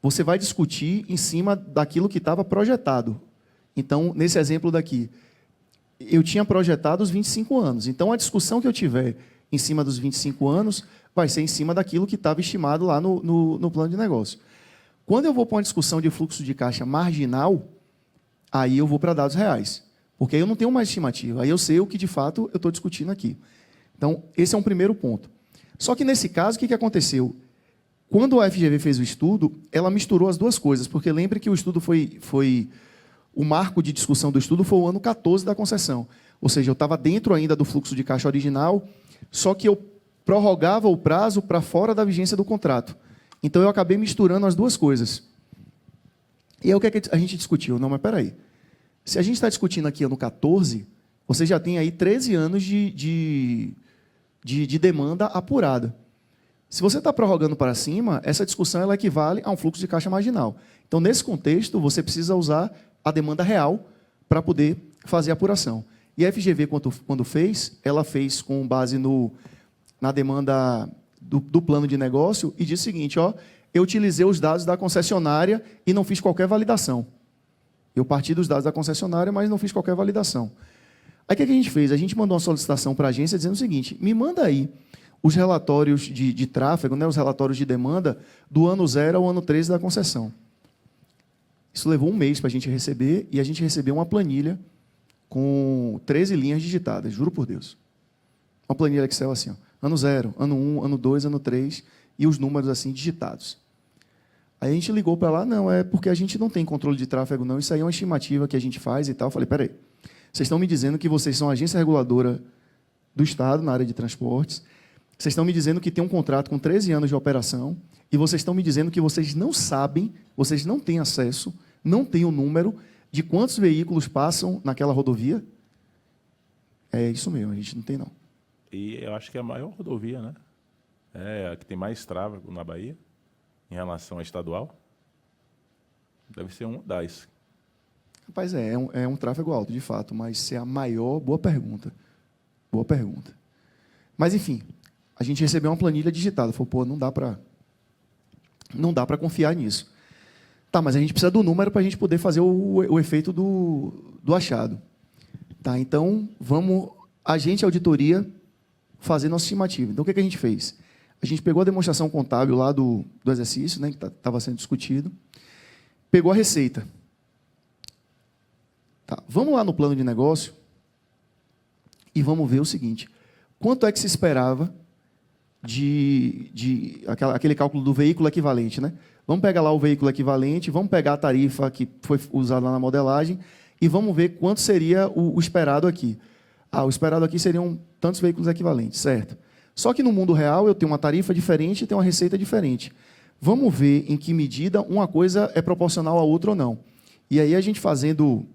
você vai discutir em cima daquilo que estava projetado. Então, nesse exemplo daqui, eu tinha projetado os 25 anos. Então, a discussão que eu tiver em cima dos 25 anos vai ser em cima daquilo que estava estimado lá no plano de negócio. Quando eu vou para uma discussão de fluxo de caixa marginal, aí eu vou para dados reais. Porque aí eu não tenho mais estimativa. Aí eu sei o que, de fato, eu estou discutindo aqui. Então, esse é um primeiro ponto. Só que, nesse caso, o que aconteceu? Quando a FGV fez o estudo, ela misturou as duas coisas, porque lembre que o estudo o marco de discussão do estudo foi o ano 14 da concessão. Ou seja, eu estava dentro ainda do fluxo de caixa original, só que eu prorrogava o prazo para fora da vigência do contrato. Então, eu acabei misturando as duas coisas. E aí, o que a gente discutiu? Não, mas espera aí. Se a gente está discutindo aqui ano 14, você já tem aí 13 anos de demanda apurada. Se você está prorrogando para cima, essa discussão ela equivale a um fluxo de caixa marginal. Então, nesse contexto, você precisa usar a demanda real para poder fazer a apuração. E a FGV, quando fez, ela fez com base na demanda do plano de negócio e disse o seguinte, eu utilizei os dados da concessionária e não fiz qualquer validação. Eu parti dos dados da concessionária, mas não fiz qualquer validação. Aí, o que a gente fez? A gente mandou uma solicitação para a agência dizendo o seguinte, me manda aí os relatórios de tráfego, né, os relatórios de demanda do ano 0 ao ano 13 da concessão. Isso levou um mês para a gente receber, e a gente recebeu uma planilha com 13 linhas digitadas, juro por Deus. Uma planilha Excel assim, ano 0, ano 1, ano 2, ano 3, e os números assim digitados. Aí a gente ligou para lá, não, é porque a gente não tem controle de tráfego, não, isso aí é uma estimativa que a gente faz e tal. Eu falei, peraí, vocês estão me dizendo que vocês são a agência reguladora do Estado na área de transportes, vocês estão me dizendo que tem um contrato com 13 anos de operação, e vocês estão me dizendo que vocês não sabem, vocês não têm acesso, não têm o número de quantos veículos passam naquela rodovia? É isso mesmo, a gente não tem, não. E eu acho que é a maior rodovia, né? É a que tem mais tráfego na Bahia, em relação à estadual. Deve ser uma das. Rapaz, é um tráfego alto, de fato, mas se é a maior, boa pergunta. Boa pergunta. Mas, enfim, a gente recebeu uma planilha digitada. Falou, pô, não dá para confiar nisso. Tá, mas a gente precisa do número para a gente poder fazer o efeito do achado. Tá, então, vamos, agente auditoria, fazer nossa estimativa. Então, o que a gente fez? A gente pegou a demonstração contábil lá do exercício, né, que estava sendo discutido, pegou a receita. Tá, vamos lá no plano de negócio e vamos ver o seguinte. Quanto é que se esperava aquele cálculo do veículo equivalente, né? Vamos pegar lá o veículo equivalente, vamos pegar a tarifa que foi usada lá na modelagem e vamos ver quanto seria o esperado aqui. O esperado aqui seriam tantos veículos equivalentes, certo? Só que no mundo real eu tenho uma tarifa diferente e tenho uma receita diferente. Vamos ver em que medida uma coisa é proporcional à outra ou não. E aí a gente fazendo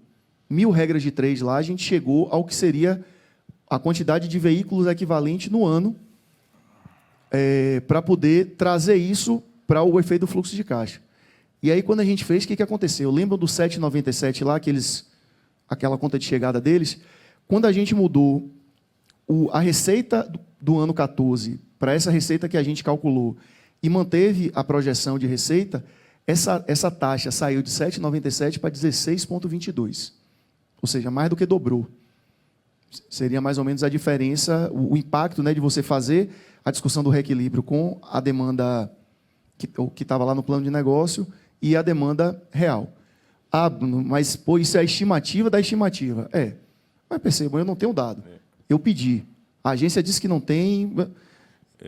1000 regras de 3 lá, a gente chegou ao que seria a quantidade de veículos equivalente no ano para poder trazer isso para o efeito do fluxo de caixa. E aí, quando a gente fez, o que aconteceu? Lembram do 7,97 lá, aquela conta de chegada deles? Quando a gente mudou a receita do ano 14 para essa receita que a gente calculou e manteve a projeção de receita, essa taxa saiu de 7,97 para 16,22. Ou seja, mais do que dobrou. Seria mais ou menos a diferença, o impacto, né, de você fazer a discussão do reequilíbrio com a demanda que estava lá no plano de negócio e a demanda real. Mas pô, isso é a estimativa da estimativa. Mas percebam, eu não tenho dado. Eu pedi. A agência disse que não tem.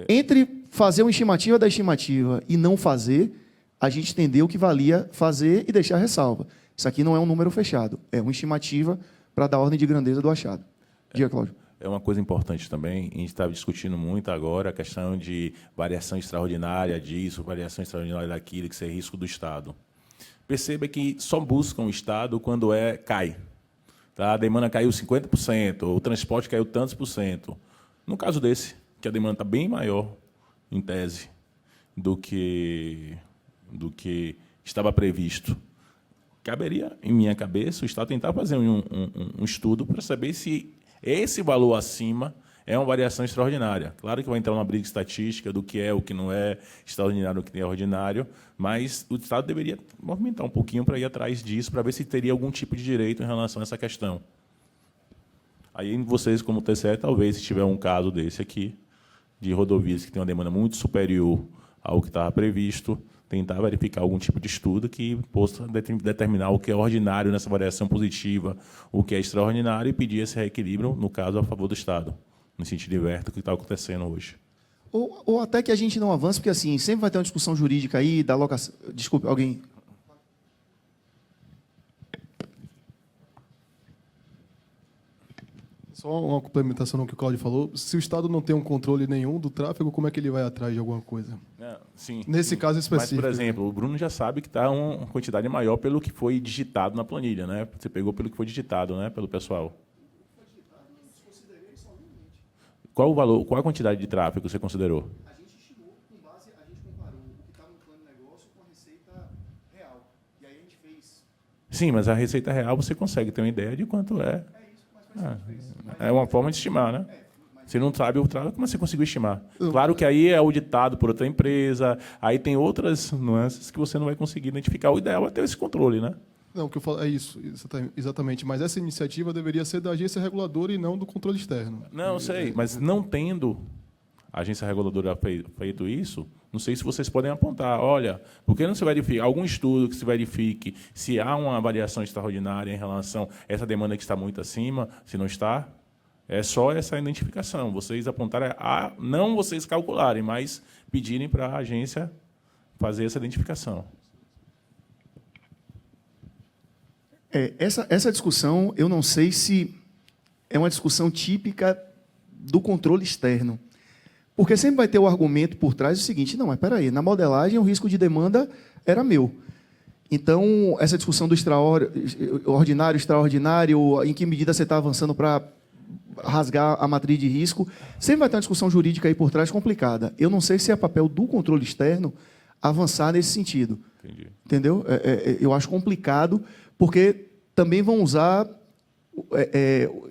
Entre fazer uma estimativa da estimativa e não fazer, a gente entendeu que valia fazer e deixar ressalva. Isso aqui não é um número fechado, é uma estimativa para dar ordem de grandeza do achado. Diga, Cláudio. É uma coisa importante também, a gente estava discutindo muito agora a questão de variação extraordinária disso, variação extraordinária daquilo, que isso é risco do Estado. Perceba que só buscam o Estado quando cai. Tá? A demanda caiu 50%, o transporte caiu tantos por cento. No caso desse, que a demanda está bem maior, em tese, do que estava previsto. Caberia, em minha cabeça, o Estado tentar fazer um estudo para saber se esse valor acima é uma variação extraordinária. Claro que vai entrar uma briga estatística do que é, o que não é extraordinário, o que é ordinário, mas o Estado deveria movimentar um pouquinho para ir atrás disso, para ver se teria algum tipo de direito em relação a essa questão. Aí vocês, como TCE, talvez, se tiver um caso desse aqui, de rodovias que tem uma demanda muito superior ao que estava previsto, tentar verificar algum tipo de estudo que possa determinar o que é ordinário nessa variação positiva, o que é extraordinário, e pedir esse reequilíbrio, no caso, a favor do Estado, no sentido inverso do que está acontecendo hoje. Ou até que a gente não avance, porque assim, sempre vai ter uma discussão jurídica aí da alocação. Desculpe, alguém. Só uma complementação no que o Cláudio falou. Se o Estado não tem um controle nenhum do tráfego, como é que ele vai atrás de alguma coisa? Sim, Nesse caso específico. Mas, por exemplo, o Bruno já sabe que está uma quantidade maior pelo que foi digitado na planilha, né? Você pegou pelo que foi digitado, né, pelo pessoal. Qual o valor, qual a quantidade de tráfego você considerou? A gente estimou com base, a gente comparou o que estava no plano de negócio com a receita real. E aí a gente fez. Sim, mas a receita real você consegue ter uma ideia de quanto é. É uma forma de estimar, né? Você não sabe o tráfego, como você conseguiu estimar? Claro que aí é auditado por outra empresa, aí tem outras nuances que você não vai conseguir identificar. O ideal é ter esse controle, né? Não, o que eu falo é isso, exatamente. Mas essa iniciativa deveria ser da agência reguladora e não do controle externo. Não, sei, mas não tendo a agência reguladora feito isso, não sei se vocês podem apontar, olha, por que não se verifica algum estudo que se verifique se há uma variação extraordinária em relação a essa demanda que está muito acima, se não está? É só essa identificação. Vocês apontarem, não vocês calcularem, mas pedirem para a agência fazer essa identificação. Essa discussão, eu não sei se é uma discussão típica do controle externo. Porque sempre vai ter o argumento por trás do seguinte, não, mas espera aí, na modelagem o risco de demanda era meu. Então, essa discussão do ordinário, extraordinário, em que medida você está avançando para rasgar a matriz de risco, sempre vai ter uma discussão jurídica aí por trás complicada. Eu não sei se é papel do controle externo avançar nesse sentido. Entendi. Entendeu? Eu acho complicado, porque também vão usar...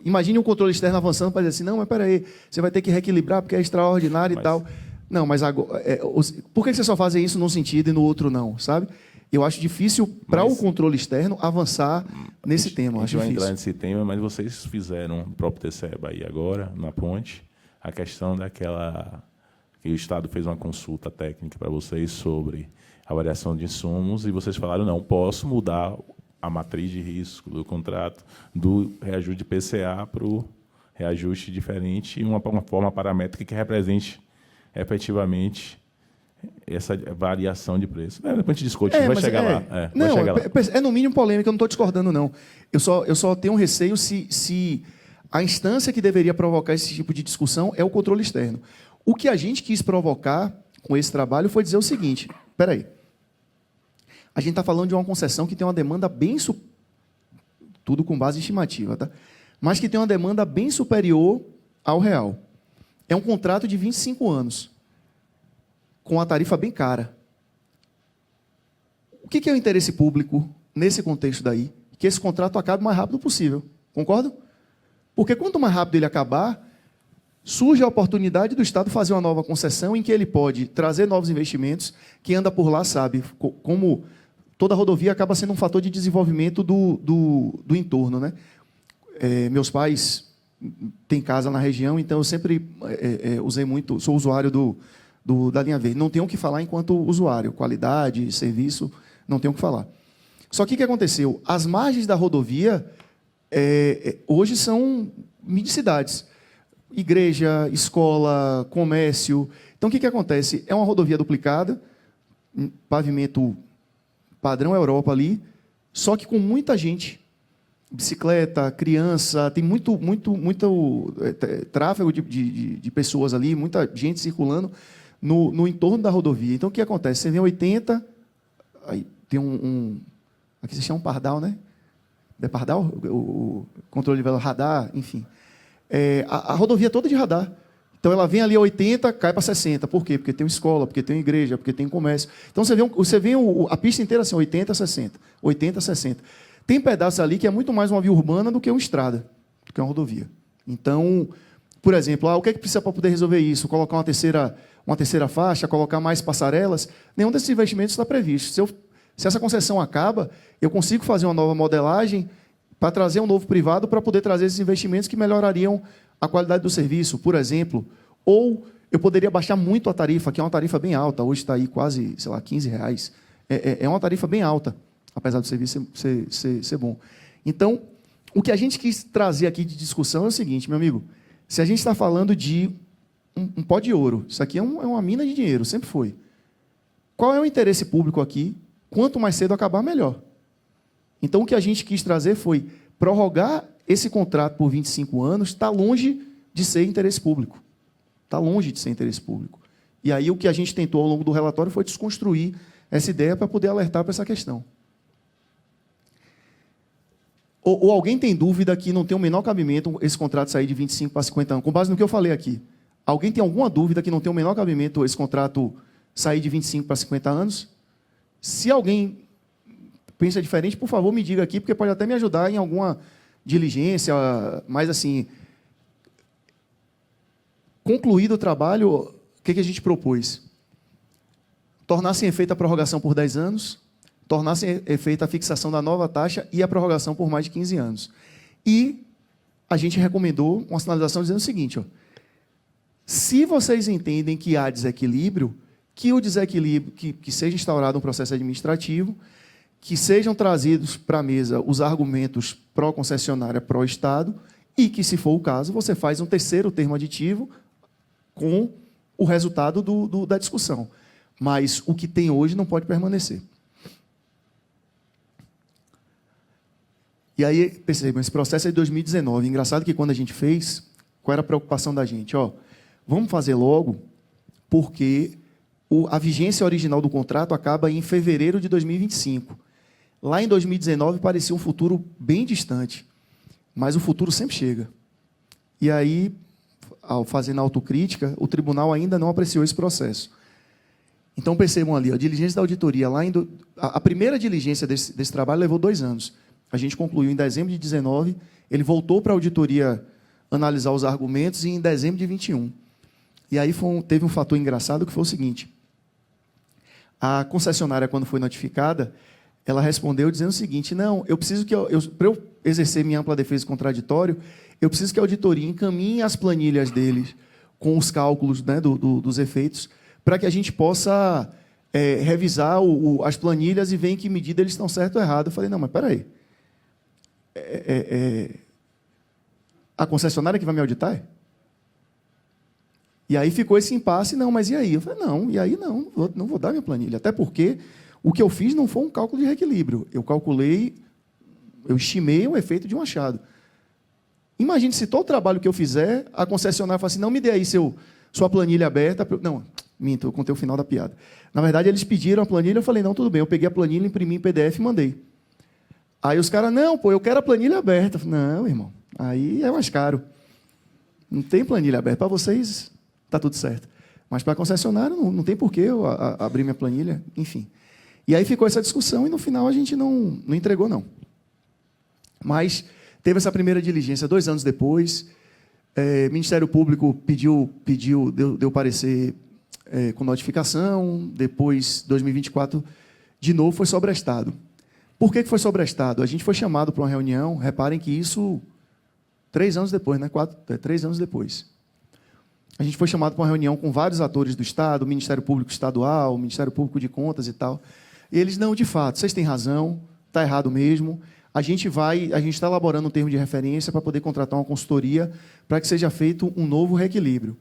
imagine um controle externo avançando para dizer assim, não, mas espera aí, você vai ter que reequilibrar porque é extraordinário e tal. Não, mas agora, por que você só faz isso num sentido e no outro não, sabe? Eu acho difícil para o controle externo avançar nesse tema. A gente vai entrar nesse tema, mas vocês fizeram, o próprio TCE aí agora, na ponte, a questão daquela que o Estado fez uma consulta técnica para vocês sobre a variação de insumos e vocês falaram, não, posso mudar a matriz de risco do contrato do reajuste de PCA para o reajuste diferente e uma forma paramétrica que represente efetivamente essa variação de preço. Depois a gente discute, vai chegar lá. Não, vai chegar lá. É no mínimo polêmica, eu não estou discordando, não. Eu só tenho um receio se a instância que deveria provocar esse tipo de discussão é o controle externo. O que a gente quis provocar com esse trabalho foi dizer o seguinte, espera aí, a gente está falando de uma concessão que tem uma demanda bem... Tudo com base em estimativa, tá? Mas que tem uma demanda bem superior ao real. É um contrato de 25 anos, com uma tarifa bem cara. O que é o interesse público nesse contexto daí? Que esse contrato acabe o mais rápido possível. Concordam? Porque quanto mais rápido ele acabar, surge a oportunidade do Estado fazer uma nova concessão em que ele pode trazer novos investimentos. Quem anda por lá sabe como toda rodovia acaba sendo um fator de desenvolvimento do entorno, né? Meus pais têm casa na região, então eu sempre usei muito, sou usuário da linha verde. Não tenho o que falar enquanto usuário, qualidade, serviço, não tenho o que falar. Só que o que aconteceu? As margens da rodovia hoje são minicidades. Igreja, escola, comércio. Então, o que acontece? É uma rodovia duplicada, pavimento padrão Europa ali, só que com muita gente. Bicicleta, criança, tem muito tráfego de pessoas ali, muita gente circulando no entorno da rodovia. Então, o que acontece? Você vem 80, aí tem aqui se chama um pardal, né? É pardal? O controle de vela, radar, enfim. A rodovia é toda de radar. Então, ela vem ali a 80, cai para 60. Por quê? Porque tem uma escola, porque tem uma igreja, porque tem um comércio. Então, você vê a pista inteira assim, 80, 60. 80, 60. Tem pedaços ali que é muito mais uma via urbana do que uma estrada, do que uma rodovia. Então, por exemplo, o que é que precisa para poder resolver isso? Colocar uma terceira faixa, colocar mais passarelas? Nenhum desses investimentos está previsto. Se essa concessão acaba, eu consigo fazer uma nova modelagem para trazer um novo privado para poder trazer esses investimentos que melhorariam a qualidade do serviço, por exemplo. Ou eu poderia baixar muito a tarifa, que é uma tarifa bem alta. Hoje está aí quase, sei lá, R$15. É uma tarifa bem alta, apesar do serviço ser bom. Então, o que a gente quis trazer aqui de discussão é o seguinte, meu amigo, se a gente está falando de um pó de ouro, isso aqui é uma mina de dinheiro, sempre foi. Qual é o interesse público aqui? Quanto mais cedo acabar, melhor. Então, o que a gente quis trazer foi prorrogar esse contrato por 25 anos, está longe de ser interesse público. Está longe de ser interesse público. E aí, o que a gente tentou ao longo do relatório foi desconstruir essa ideia para poder alertar para essa questão. Ou alguém tem dúvida que não tem o menor cabimento esse contrato sair de 25 para 50 anos? Com base no que eu falei aqui. Alguém tem alguma dúvida que não tem o menor cabimento esse contrato sair de 25 para 50 anos? Se alguém pensa diferente, por favor, me diga aqui, porque pode até me ajudar em alguma diligência, mas assim, concluído o trabalho, o que a gente propôs? Tornar sem efeito a prorrogação por 10 anos, tornar sem efeito a fixação da nova taxa e a prorrogação por mais de 15 anos. E a gente recomendou uma sinalização dizendo o seguinte, se vocês entendem que há desequilíbrio, que seja instaurado um processo administrativo, que sejam trazidos para a mesa os argumentos pró-concessionária, pró-Estado, e que, se for o caso, você faz um terceiro termo aditivo com o resultado da discussão. Mas o que tem hoje não pode permanecer. E aí, percebam, esse processo é de 2019. Engraçado que, quando a gente fez, qual era a preocupação da gente? Vamos fazer logo, porque a vigência original do contrato acaba em fevereiro de 2025. Lá em 2019 parecia um futuro bem distante, mas o futuro sempre chega. E aí, ao fazer a autocrítica, o tribunal ainda não apreciou esse processo. Então, percebam ali, a diligência da auditoria, a primeira diligência desse trabalho levou 2 anos. A gente concluiu em dezembro de 19, ele voltou para a auditoria analisar os argumentos e em dezembro de 21. E aí teve um fator engraçado que foi o seguinte, a concessionária, quando foi notificada, ela respondeu dizendo o seguinte, não, eu preciso que, para eu exercer minha ampla defesa contraditório, eu preciso que a auditoria encaminhe as planilhas deles com os cálculos, né, dos efeitos, para que a gente possa revisar as planilhas e ver em que medida eles estão certo ou errado. Eu falei, não, mas espera aí. A concessionária que vai me auditar? E aí ficou esse impasse, não, mas e aí? Eu falei, não, e aí não vou dar minha planilha. Até porque o que eu fiz não foi um cálculo de reequilíbrio. Eu estimei o efeito de um achado. Imagine se todo o trabalho que eu fizer, a concessionária fala assim, não me dê aí sua planilha aberta. Não, minto, eu contei o final da piada. Na verdade, eles pediram a planilha, eu falei, não, tudo bem. Eu peguei a planilha, imprimi em PDF e mandei. Aí os caras, não, pô, eu quero a planilha aberta. Eu falei, não, irmão, aí é mais caro. Não tem planilha aberta. Para vocês, está tudo certo. Mas para a concessionária, não tem porquê eu abrir minha planilha, enfim. E aí ficou essa discussão e, no final, a gente não entregou, não. Mas teve essa primeira diligência 2 anos depois. O Ministério Público deu parecer com notificação. Depois, 2024, de novo, foi sobrestado. Por que foi sobrestado? A gente foi chamado para uma reunião, reparem que isso 3 anos depois, né? 3 anos depois. A gente foi chamado para uma reunião com vários atores do Estado, o Ministério Público Estadual, o Ministério Público de Contas e tal. E eles, não, de fato, vocês têm razão, está errado mesmo. A gente está elaborando um termo de referência para poder contratar uma consultoria para que seja feito um novo reequilíbrio.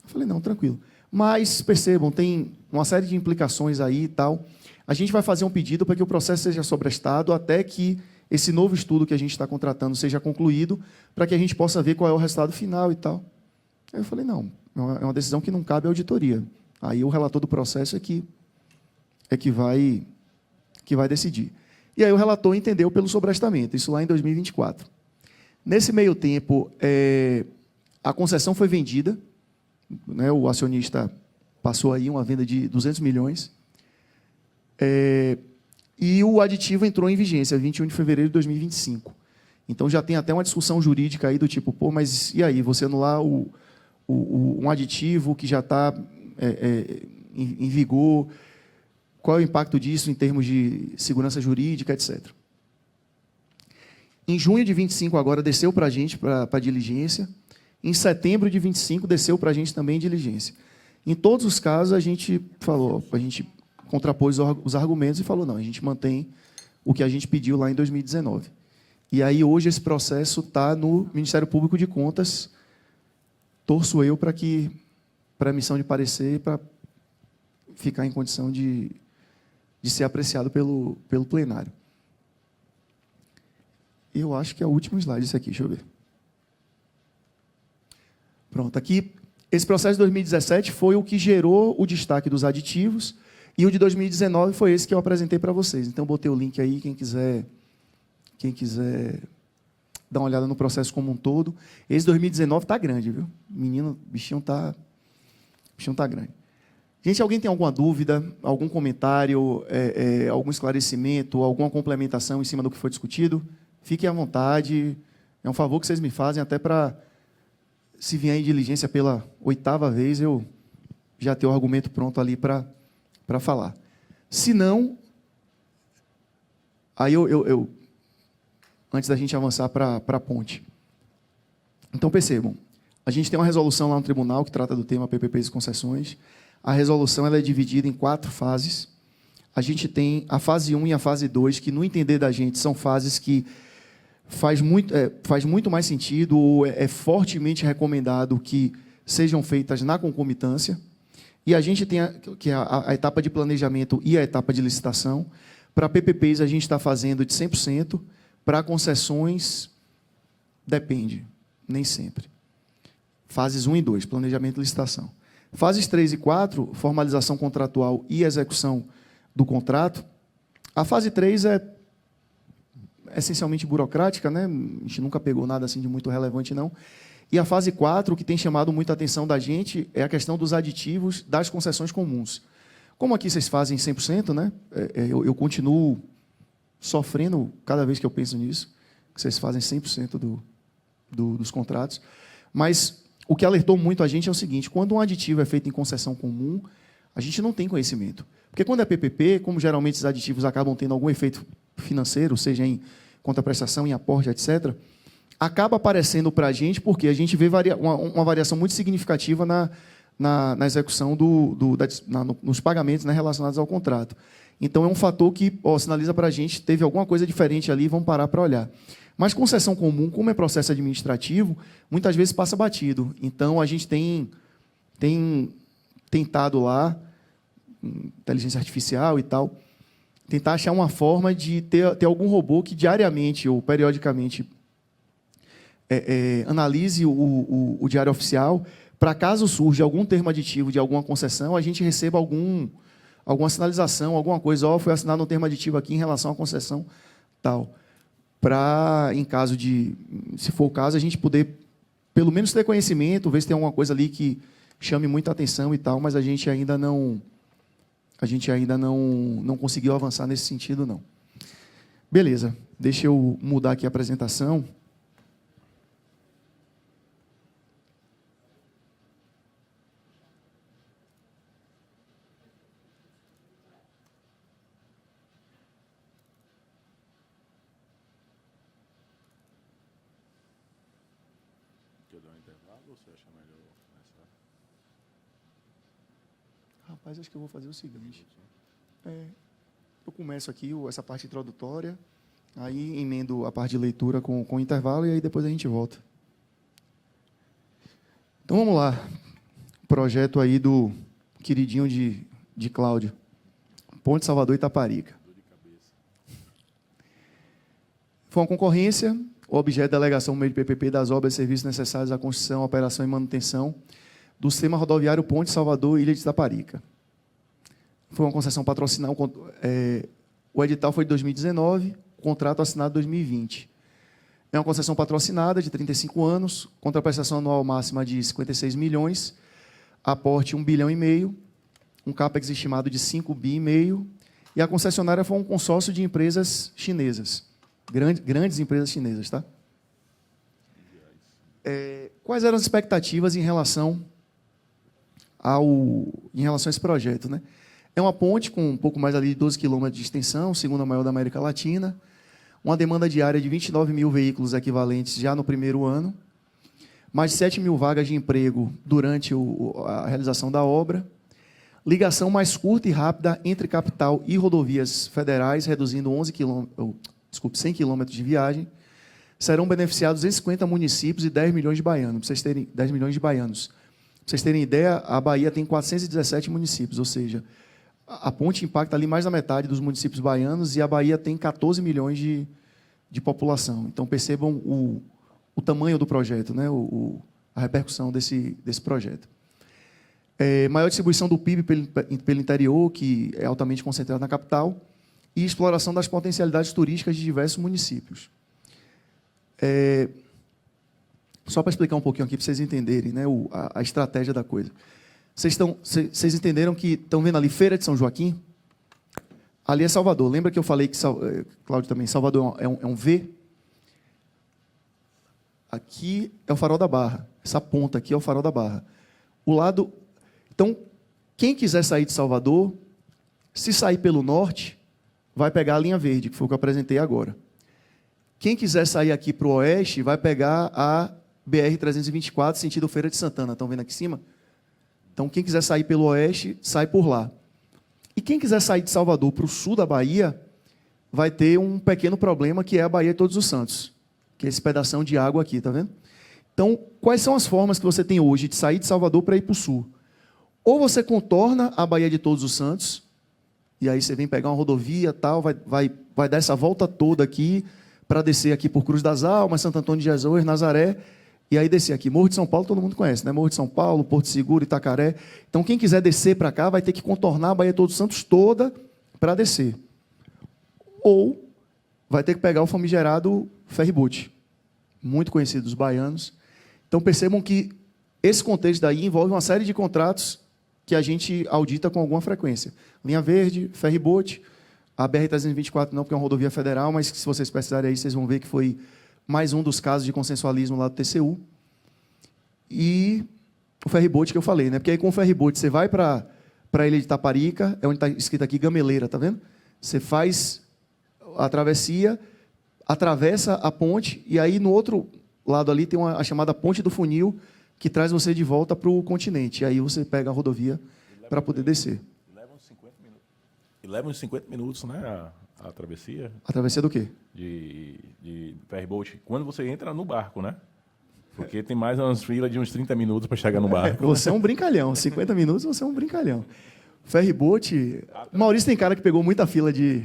Eu falei, não, tranquilo. Mas, percebam, tem uma série de implicações aí e tal. A gente vai fazer um pedido para que o processo seja sobrestado até que esse novo estudo que a gente está contratando seja concluído, para que a gente possa ver qual é o resultado final e tal. Aí eu falei, não, é uma decisão que não cabe à auditoria. Aí o relator do processo é que vai decidir. E aí o relator entendeu pelo sobrestamento, isso lá em 2024. Nesse meio tempo, a concessão foi vendida, né, o acionista passou aí uma venda de 200 milhões, e o aditivo entrou em vigência, 21 de fevereiro de 2025. Então, já tem até uma discussão jurídica aí do tipo, pô, mas e aí, você anular um aditivo que já está em vigor, qual é o impacto disso em termos de segurança jurídica, etc. Em junho de 25, agora, desceu para a gente, para a diligência. Em setembro de 25, desceu para a gente também em diligência. Em todos os casos, a gente contrapôs os argumentos e falou, não, a gente mantém o que a gente pediu lá em 2019. E aí, hoje, esse processo está no Ministério Público de Contas. Torço eu para a emissão de parecer, para ficar em condição de ser apreciado pelo plenário. Eu acho que é o último slide esse aqui, deixa eu ver. Pronto, aqui, esse processo de 2017 foi o que gerou o destaque dos aditivos, e o de 2019 foi esse que eu apresentei para vocês. Então, botei o link aí, quem quiser dar uma olhada no processo como um todo. Esse 2019 está grande, viu? Menino, bichinho está grande. Gente, alguém tem alguma dúvida, algum comentário, algum esclarecimento, alguma complementação em cima do que foi discutido? Fiquem à vontade. É um favor que vocês me fazem, até para, se vier em diligência pela 8ª vez, eu já ter o argumento pronto ali para falar. Se não, aí eu antes da gente avançar para a ponte. Então, percebam, a gente tem uma resolução lá no tribunal que trata do tema PPPs e concessões. A resolução ela é dividida em 4 fases. A gente tem a fase 1 e a fase 2, que, no entender da gente, são fases que faz muito mais sentido, ou é fortemente recomendado que sejam feitas na concomitância. E a gente tem a etapa de planejamento e a etapa de licitação. Para PPPs, a gente está fazendo de 100%. Para concessões, depende, nem sempre. Fases 1 e 2, planejamento e licitação. Fases 3 e 4, formalização contratual e execução do contrato. A fase 3 é essencialmente burocrática, né? A gente nunca pegou nada assim de muito relevante, não. E a fase 4, o que tem chamado muita atenção da gente, é a questão dos aditivos das concessões comuns. Como aqui vocês fazem 100%, né? Eu continuo sofrendo cada vez que eu penso nisso, que vocês fazem 100% dos contratos. Mas o que alertou muito a gente é o seguinte, quando um aditivo é feito em concessão comum, a gente não tem conhecimento. Porque quando é PPP, como geralmente esses aditivos acabam tendo algum efeito financeiro, seja em contraprestação, em aporte, etc., acaba aparecendo para a gente porque a gente vê uma variação muito significativa na execução nos pagamentos, né, relacionados ao contrato. Então, é um fator que sinaliza para a gente teve alguma coisa diferente ali, vamos parar para olhar. Mas concessão comum, como é processo administrativo, muitas vezes passa batido. Então, a gente tem tentado lá, inteligência artificial e tal, tentar achar uma forma de ter algum robô que diariamente ou periodicamente analise o diário oficial, para caso surja algum termo aditivo de alguma concessão, a gente receba alguma sinalização, alguma coisa, foi assinado um termo aditivo aqui em relação à concessão tal. Para, em caso de, se for o caso, a gente poder, pelo menos, ter conhecimento, ver se tem alguma coisa ali que chame muita atenção e tal, mas a gente ainda não conseguiu avançar nesse sentido, não. Beleza, deixa eu mudar aqui a apresentação. Rapaz, acho que eu vou fazer o seguinte. Eu começo aqui essa parte introdutória, aí emendo a parte de leitura com intervalo e aí depois a gente volta. Então vamos lá. Projeto aí do queridinho de Cláudio. Ponte Salvador Itaparica. Foi uma concorrência. O objeto de delegação meio de PPP das obras e serviços necessários à construção, operação e manutenção do sistema rodoviário Ponte Salvador Ilha de Itaparica. Foi uma concessão patrocinada. O edital foi de 2019, o contrato assinado em 2020. É uma concessão patrocinada de 35 anos, contraprestação anual máxima de 56 milhões, aporte 1,5 bilhão, um CAPEX estimado de 5,5 bi, e a concessionária foi um consórcio de empresas chinesas, grandes empresas chinesas. Tá? Quais eram as expectativas em relação a esse projeto? Né? É uma ponte com um pouco mais ali de 12 quilômetros de extensão, segunda maior da América Latina, uma demanda diária de 29 mil veículos equivalentes já no primeiro ano, mais de 7 mil vagas de emprego durante a realização da obra, ligação mais curta e rápida entre capital e rodovias federais, reduzindo 100 quilômetros de viagem. Serão beneficiados 250 municípios e 10 milhões de baianos. Para vocês terem ideia, a Bahia tem 417 municípios, ou seja, a ponte impacta ali mais da metade dos municípios baianos e a Bahia tem 14 milhões de população. Então, percebam o tamanho do projeto, né? A repercussão desse projeto. Maior distribuição do PIB pelo interior, que é altamente concentrado na capital, e exploração das potencialidades turísticas de diversos municípios. Só para explicar um pouquinho aqui, para vocês entenderem, né, a estratégia da coisa. Vocês entenderam que estão vendo ali Feira de São Joaquim? Ali é Salvador. Lembra que eu falei que, Cláudio também, Salvador é um V? Aqui é o Farol da Barra. Essa ponta aqui é o Farol da Barra. O lado... Então, quem quiser sair de Salvador, se sair pelo norte, vai pegar a linha verde, que foi o que eu apresentei agora. Quem quiser sair aqui para o oeste, vai pegar a BR-324, sentido Feira de Santana. Estão vendo aqui em cima? Então, quem quiser sair pelo oeste, sai por lá. E quem quiser sair de Salvador para o sul da Bahia, vai ter um pequeno problema, que é a Baía de Todos os Santos, que é esse pedação de água aqui, tá vendo? Então, quais são as formas que você tem hoje de sair de Salvador para ir para o sul? Ou você contorna a Baía de Todos os Santos, e aí você vem pegar uma rodovia, tal, vai dar essa volta toda aqui, para descer aqui por Cruz das Almas, Santo Antônio de Jesus, Nazaré, e aí descer aqui. Morro de São Paulo todo mundo conhece, né? Morro de São Paulo, Porto Seguro, Itacaré. Então, quem quiser descer para cá vai ter que contornar a Baía de Todos os Santos toda para descer. Ou vai ter que pegar o famigerado ferryboat, muito conhecido dos baianos. Então, percebam que esse contexto daí envolve uma série de contratos que a gente audita com alguma frequência. Linha Verde, ferryboat, a BR-324 não, porque é uma rodovia federal, mas se vocês pesquisarem aí, vocês vão ver que foi mais um dos casos de consensualismo lá do TCU. E o ferryboat que eu falei, né? Porque aí com o ferryboat você vai para a ilha de Itaparica, é onde está escrito aqui Gameleira, tá vendo? Você faz a travessia, atravessa a ponte, e aí no outro lado ali tem a chamada Ponte do Funil, que traz você de volta para o continente. E aí você pega a rodovia para poder descer. E leva uns 50 minutos, né, a travessia A travessia do quê? de ferryboat. Quando você entra no barco, né? Porque tem mais umas filas de uns 30 minutos para chegar no barco. Você é um brincalhão. 50 minutos, você é um brincalhão. Ferryboat... O Maurício tem cara que pegou muita fila de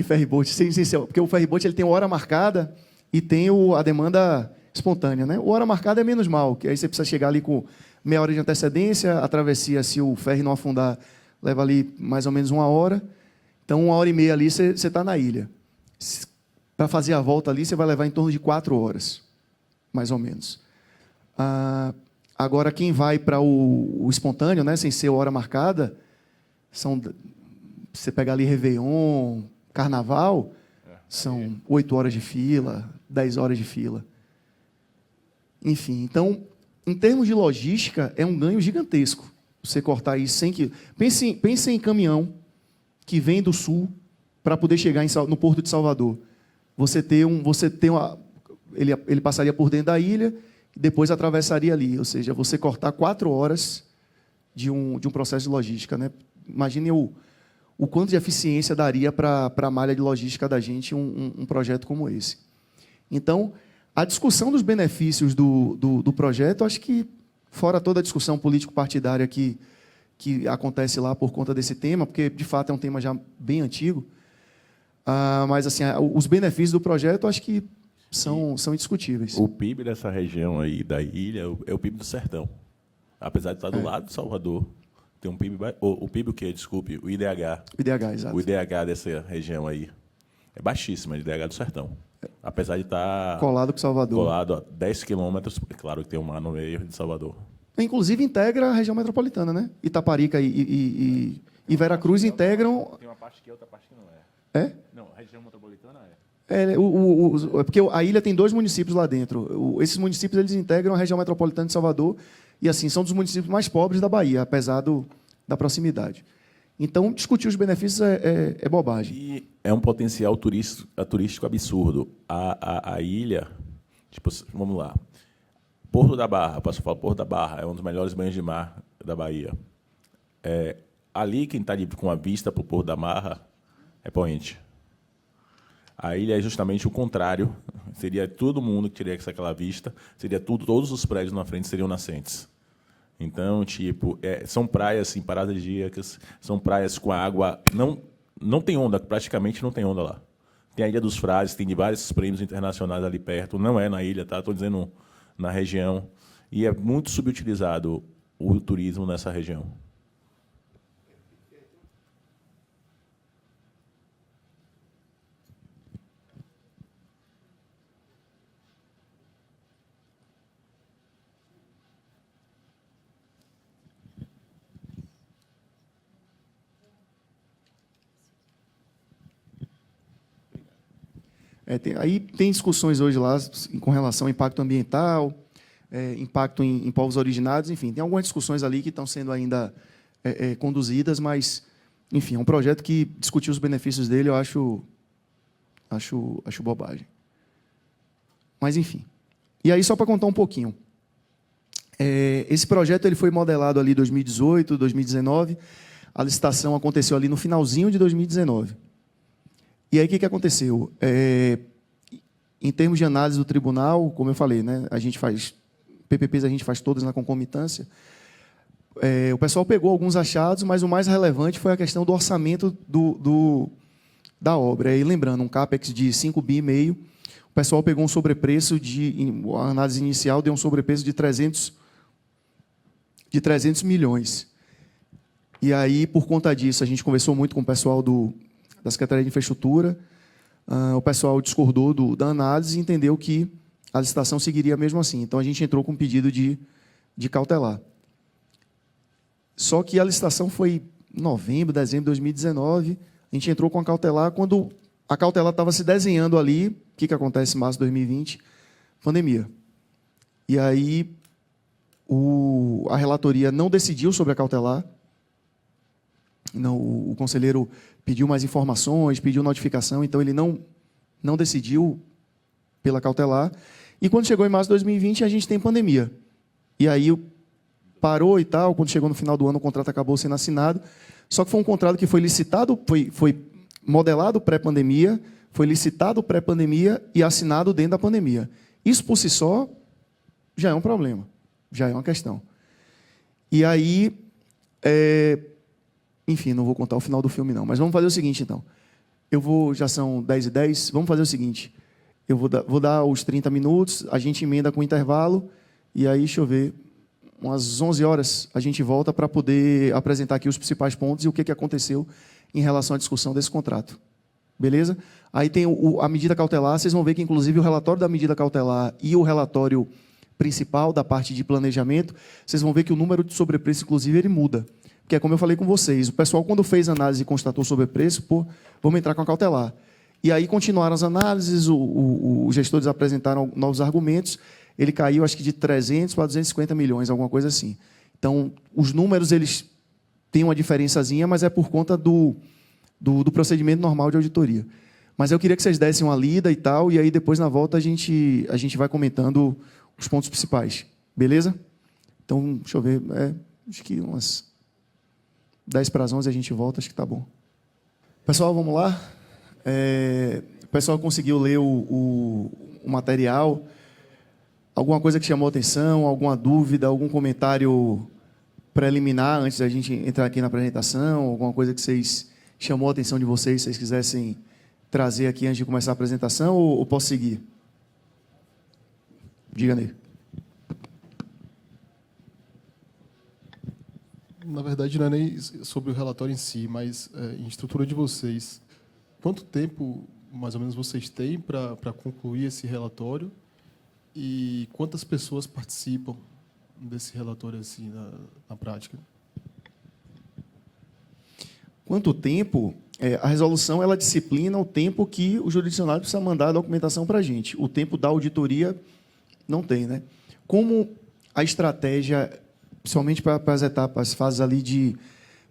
ferryboat. Porque o ferryboat ele tem hora marcada e tem a demanda espontânea, né? O hora marcada é menos mal, que aí você precisa chegar ali com meia hora de antecedência, a travessia, se o ferry não afundar, leva ali mais ou menos 1 hora. Então, 1h30 ali você está na ilha. Para fazer a volta ali, você vai levar em torno de 4 horas, mais ou menos. Agora, quem vai para o espontâneo, né, sem ser hora marcada, você pega ali Réveillon, Carnaval, são 8 horas de fila, 10 horas de fila. Enfim, então, em termos de logística, é um ganho gigantesco. Você cortar isso sem que... Pense em caminhão que vem do sul para poder chegar no Porto de Salvador. Ele passaria por dentro da ilha e depois atravessaria ali. Ou seja, você cortar 4 horas de um processo de logística, né? Imagine o quanto de eficiência daria para a malha de logística da gente um projeto como esse. Então, a discussão dos benefícios do projeto, acho que, fora toda a discussão político-partidária que acontece lá por conta desse tema, porque, de fato, é um tema já bem antigo, mas assim, os benefícios do projeto, acho que são indiscutíveis. O PIB dessa região aí da ilha é o PIB do sertão. Apesar de estar do lado de Salvador, tem um PIB... O PIB o quê? Desculpe, o IDH. O IDH, exato. O IDH dessa região aí é baixíssimo, o IDH do sertão. Apesar de estar... Colado com Salvador. Colado a 10 quilômetros, é claro que tem um mar no meio de Salvador. Inclusive, integra a região metropolitana, né? Itaparica e Veracruz integram... Tem uma parte que é, outra parte que não é. É? Não, a região metropolitana é. É porque a ilha tem 2 municípios lá dentro. Esses municípios eles integram a região metropolitana de Salvador e assim são dos municípios mais pobres da Bahia, apesar da proximidade. Então, discutir os benefícios é bobagem. E é um potencial turístico absurdo. A ilha, tipo, vamos lá, Porto da Barra, posso falar, Porto da Barra é um dos melhores banhos de mar da Bahia. Ali, quem está com a vista para o Porto da Barra é Poente. A ilha é justamente o contrário. Seria todo mundo que teria aquela vista, seria todos os prédios na frente seriam nascentes. Então, tipo, são praias assim, paradisíacas, são praias com a água... Não tem onda, praticamente não tem onda lá. Tem a Ilha dos Frades, tem de vários prêmios internacionais ali perto. Não é na ilha, tá? Estou dizendo na região. E é muito subutilizado o turismo nessa região. Aí tem discussões hoje lá com relação ao impacto ambiental, impacto em povos originários, enfim, tem algumas discussões ali que estão sendo ainda conduzidas, mas, enfim, é um projeto que discutir os benefícios dele eu acho bobagem. Mas, enfim. E aí, só para contar um pouquinho. Esse projeto ele foi modelado ali em 2018, 2019, a licitação aconteceu ali no finalzinho de 2019. E aí, o que aconteceu? Em termos de análise do tribunal, como eu falei, né, PPPs a gente faz todas na concomitância. O pessoal pegou alguns achados, mas o mais relevante foi a questão do orçamento da obra. E lembrando, um CAPEX de 5,5 bi, o pessoal pegou um sobrepreço a análise inicial deu um sobrepreço de 300 milhões. E aí, por conta disso, a gente conversou muito com o pessoal da Secretaria de Infraestrutura, o pessoal discordou da análise e entendeu que a licitação seguiria mesmo assim. Então, a gente entrou com um pedido de cautelar. Só que a licitação foi em novembro, dezembro de 2019, a gente entrou com a cautelar, quando a cautelar estava se desenhando ali, o que acontece em março de 2020? Pandemia. E aí, a relatoria não decidiu sobre a cautelar, o conselheiro pediu mais informações, pediu notificação, então ele não decidiu pela cautelar. E quando chegou em março de 2020, a gente tem pandemia. E aí parou e tal, quando chegou no final do ano, o contrato acabou sendo assinado. Só que foi um contrato que foi licitado, foi modelado pré-pandemia, foi licitado pré-pandemia e assinado dentro da pandemia. Isso, por si só, já é um problema, já é uma questão. E aí, enfim, não vou contar o final do filme, não, mas vamos fazer o seguinte, então. Já são 10h10, vamos fazer o seguinte, eu vou dar os 30 minutos, a gente emenda com intervalo, e aí, deixa eu ver, umas 11 horas a gente volta para poder apresentar aqui os principais pontos e o que aconteceu em relação à discussão desse contrato. Beleza? Aí tem a medida cautelar, vocês vão ver que, inclusive, o relatório da medida cautelar e o relatório principal da parte de planejamento, vocês vão ver que o número de sobrepreço, inclusive, ele muda. Porque é como eu falei com vocês, o pessoal, quando fez análise e constatou sobrepreço, vamos entrar com a cautelar. E aí continuaram as análises, os gestores apresentaram novos argumentos, ele caiu, acho que, de 300 para 250 milhões, alguma coisa assim. Então, os números, eles têm uma diferençazinha, mas é por conta do procedimento normal de auditoria. Mas eu queria que vocês dessem uma lida e tal, e aí depois, na volta, a gente vai comentando os pontos principais. Beleza? Então, deixa eu ver, acho que umas 10 para as 11 a gente volta, acho que está bom. Pessoal, vamos lá? O pessoal conseguiu ler o material. Alguma coisa que chamou atenção, alguma dúvida, algum comentário preliminar antes da gente entrar aqui na apresentação, alguma coisa que chamou a atenção de vocês, se vocês quisessem trazer aqui antes de começar a apresentação, ou posso seguir? Diga, Ney. Na verdade, não é nem sobre o relatório em si, mas em estrutura de vocês. Quanto tempo, mais ou menos, vocês têm para concluir esse relatório? E quantas pessoas participam desse relatório assim, na prática? Quanto tempo? A resolução ela disciplina o tempo que o jurisdicionário precisa mandar a documentação para a gente. O tempo da auditoria não tem, né? Como a estratégia, principalmente para as fases ali de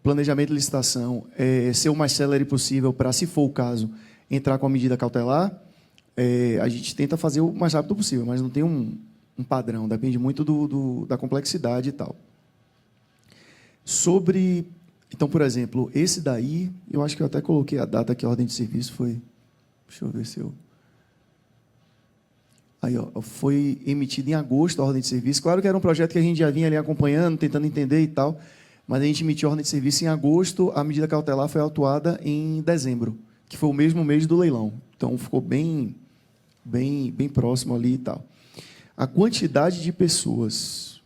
planejamento e licitação, ser o mais célere possível para, se for o caso, entrar com a medida cautelar, a gente tenta fazer o mais rápido possível, mas não tem um padrão, depende muito da complexidade e tal. Então, por exemplo, esse daí, eu acho que eu até coloquei a data que a ordem de serviço foi... Deixa eu ver se eu... Aí, foi emitida em agosto a ordem de serviço. Claro que era um projeto que a gente já vinha ali acompanhando, tentando entender e tal, mas a gente emitiu a ordem de serviço em agosto, a medida cautelar foi autuada em dezembro, que foi o mesmo mês do leilão. Então, ficou bem próximo ali e tal. A quantidade de pessoas...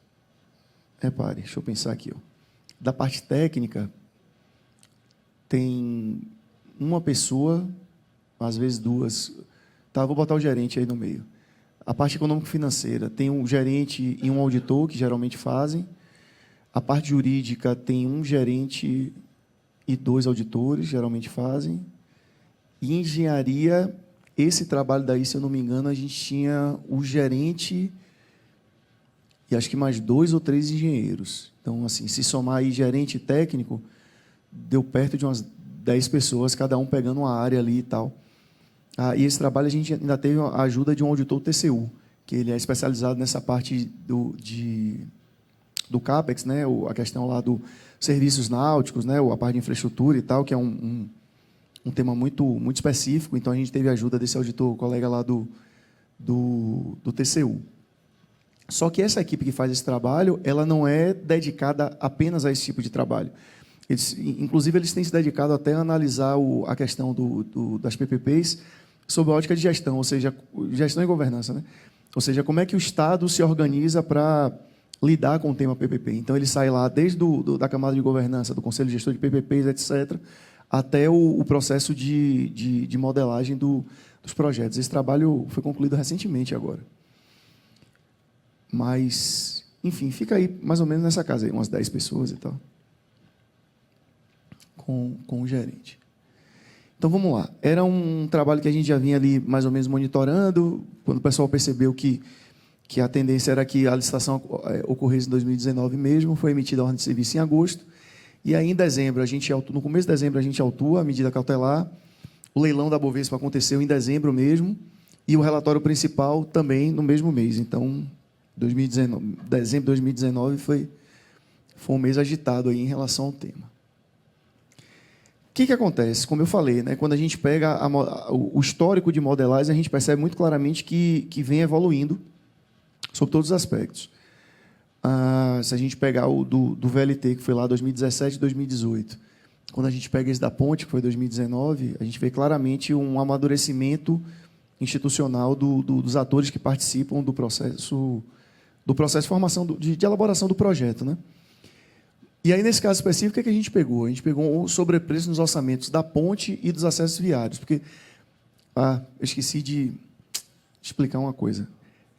Repare, deixa eu pensar aqui. Da parte técnica, tem uma pessoa, às vezes duas. Tá, vou botar o gerente aí no meio. A parte econômico-financeira, tem um gerente e um auditor, que geralmente fazem. A parte jurídica, tem um gerente e 2 auditores, geralmente fazem. E engenharia... Esse trabalho daí, se eu não me engano, a gente tinha o gerente e acho que mais 2 ou 3 engenheiros. Então, assim, se somar aí gerente e técnico, deu perto de umas 10 pessoas, cada um pegando uma área ali e tal. E esse trabalho a gente ainda teve a ajuda de um auditor TCU, que ele é especializado nessa parte do CAPEX, né? A questão lá dos serviços náuticos, né? A parte de infraestrutura e tal, que é um tema muito específico, então a gente teve a ajuda desse auditor, colega lá do TCU. Só que essa equipe que faz esse trabalho, ela não é dedicada apenas a esse tipo de trabalho. Inclusive, eles têm se dedicado até a analisar a questão das PPPs sob a ótica de gestão, ou seja, gestão e governança, né? Ou seja, como é que o Estado se organiza para lidar com o tema PPP. Então, ele sai lá desde da camada de governança, do Conselho Gestor de PPPs, etc., até o processo de modelagem dos projetos. Esse trabalho foi concluído recentemente agora. Mas, enfim, fica aí mais ou menos nessa casa, aí, umas 10 pessoas e tal, com o gerente. Então, vamos lá. Era um trabalho que a gente já vinha ali mais ou menos monitorando, quando o pessoal percebeu que a tendência era que a licitação ocorresse em 2019 mesmo, foi emitida a ordem de serviço em agosto. E aí, em dezembro, no começo de dezembro, a gente autua a medida cautelar. O leilão da Bovespa aconteceu em dezembro mesmo. E o relatório principal também no mesmo mês. Então, 2019, dezembro de 2019 foi um mês agitado aí em relação ao tema. O que acontece? Como eu falei, né, quando a gente pega o histórico de modelagem, a gente percebe muito claramente que vem evoluindo sobre todos os aspectos. Se a gente pegar o do VLT, que foi lá 2017 e 2018, quando a gente pega esse da ponte, que foi 2019, a gente vê claramente um amadurecimento institucional dos atores que participam do processo de formação, de elaboração do projeto, né? E aí, nesse caso específico, o que a gente pegou? A gente pegou o sobrepreço nos orçamentos da ponte e dos acessos viários, porque eu esqueci de explicar uma coisa.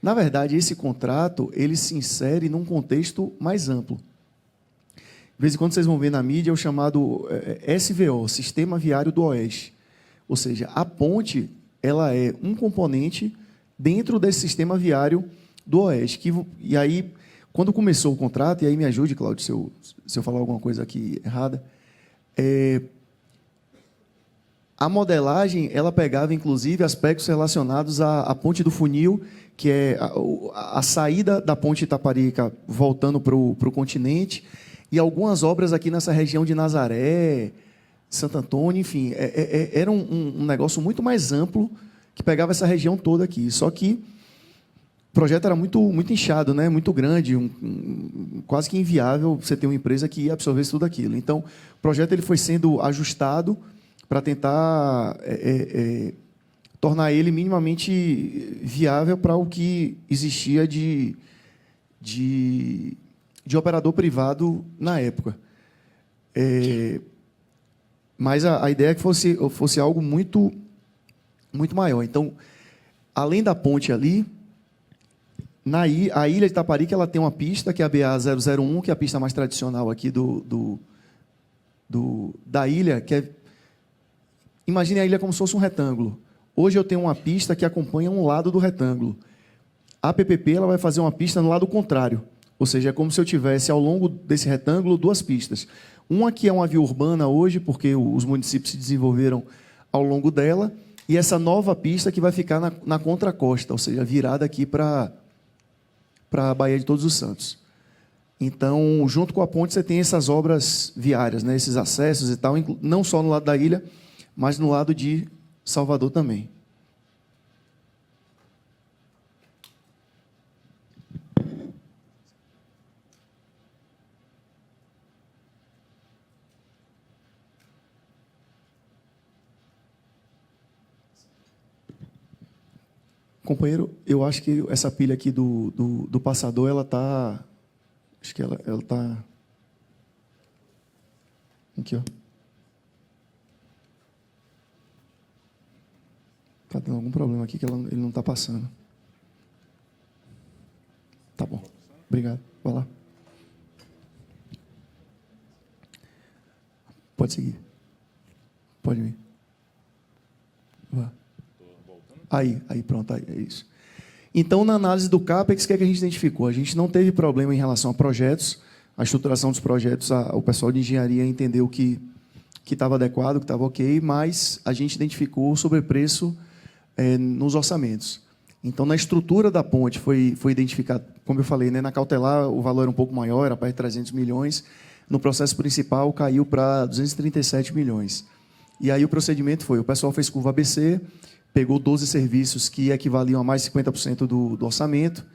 Na verdade, esse contrato ele se insere num contexto mais amplo. De vez em quando vocês vão ver na mídia o chamado SVO, Sistema Viário do Oeste. Ou seja, a ponte ela é um componente dentro desse sistema viário do Oeste. E aí, quando começou o contrato, e aí me ajude, Cláudio, se eu falar alguma coisa aqui errada, a modelagem ela pegava, inclusive, aspectos relacionados à Ponte do Funil, que é a saída da Ponte Itaparica voltando para o continente, e algumas obras aqui nessa região de Nazaré, Santo Antônio, enfim, era um negócio muito mais amplo que pegava essa região toda aqui. Só que o projeto era muito inchado, né? Muito grande, quase que inviável você ter uma empresa que absorvesse tudo aquilo. Então, o projeto ele foi sendo ajustado para tentar tornar ele minimamente viável para o que existia de operador privado na época. Mas a ideia é que fosse algo muito maior. Então, além da ponte ali, a ilha de Itaparica ela tem uma pista, que é a BA-001, que é a pista mais tradicional aqui da ilha, que é... Imagine a ilha como se fosse um retângulo. Hoje eu tenho uma pista que acompanha um lado do retângulo. A PPP ela vai fazer uma pista no lado contrário. Ou seja, é como se eu tivesse, ao longo desse retângulo, duas pistas. Uma que é uma via urbana hoje, porque os municípios se desenvolveram ao longo dela, e essa nova pista que vai ficar na contracosta, ou seja, virada aqui para a Baía de Todos os Santos. Então, junto com a ponte, você tem essas obras viárias, né, esses acessos e tal, não só no lado da ilha, mas no lado de Salvador também. Companheiro, eu acho que essa pilha aqui do passador, ela está... Acho que ela está... Aqui, ó. Está tendo algum problema aqui que ele não está passando. Tá bom. Obrigado. Vai lá. Pode seguir. Pode vir. Vá. Aí, pronto, aí, é isso. Então, na análise do CAPEX, o que é que a gente identificou? A gente não teve problema em relação a projetos, a estruturação dos projetos, o pessoal de engenharia entendeu que estava adequado, que estava ok, mas a gente identificou o sobrepreço nos orçamentos. Então, na estrutura da ponte foi identificado, como eu falei, né, na cautelar o valor era um pouco maior, era para 300 milhões, no processo principal caiu para 237 milhões. E aí o procedimento foi, o pessoal fez curva ABC, pegou 12 serviços que equivaliam a mais de 50% do orçamento,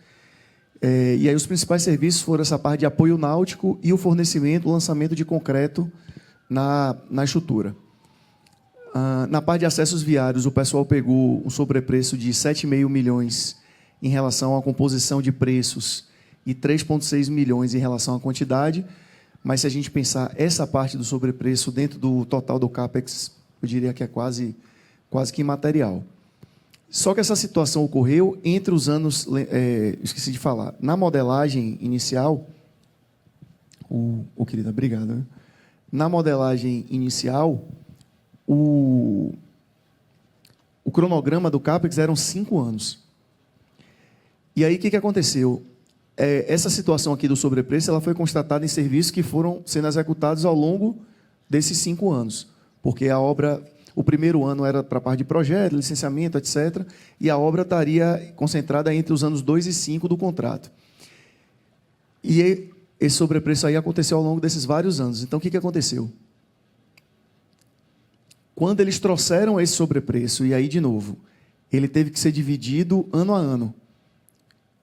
e aí os principais serviços foram essa parte de apoio náutico e o fornecimento, o lançamento de concreto na estrutura. Na parte de acessos viários, o pessoal pegou um sobrepreço de 7,5 milhões em relação à composição de preços e 3,6 milhões em relação à quantidade, mas se a gente pensar essa parte do sobrepreço dentro do total do CAPEX, eu diria que é quase que imaterial. Só que essa situação ocorreu entre os anos... esqueci de falar. Na modelagem inicial... querida, obrigado. Né? Na modelagem inicial, o cronograma do CAPEX eram 5 anos. E aí, o que aconteceu? Essa situação aqui do sobrepreço ela foi constatada em serviços que foram sendo executados ao longo desses 5 anos. Porque a obra... o primeiro ano era para a parte de projeto, licenciamento, etc., e a obra estaria concentrada entre os anos 2 e 5 do contrato. E esse sobrepreço aí aconteceu ao longo desses vários anos. Então, o que aconteceu? Quando eles trouxeram esse sobrepreço, e aí, de novo, ele teve que ser dividido ano a ano.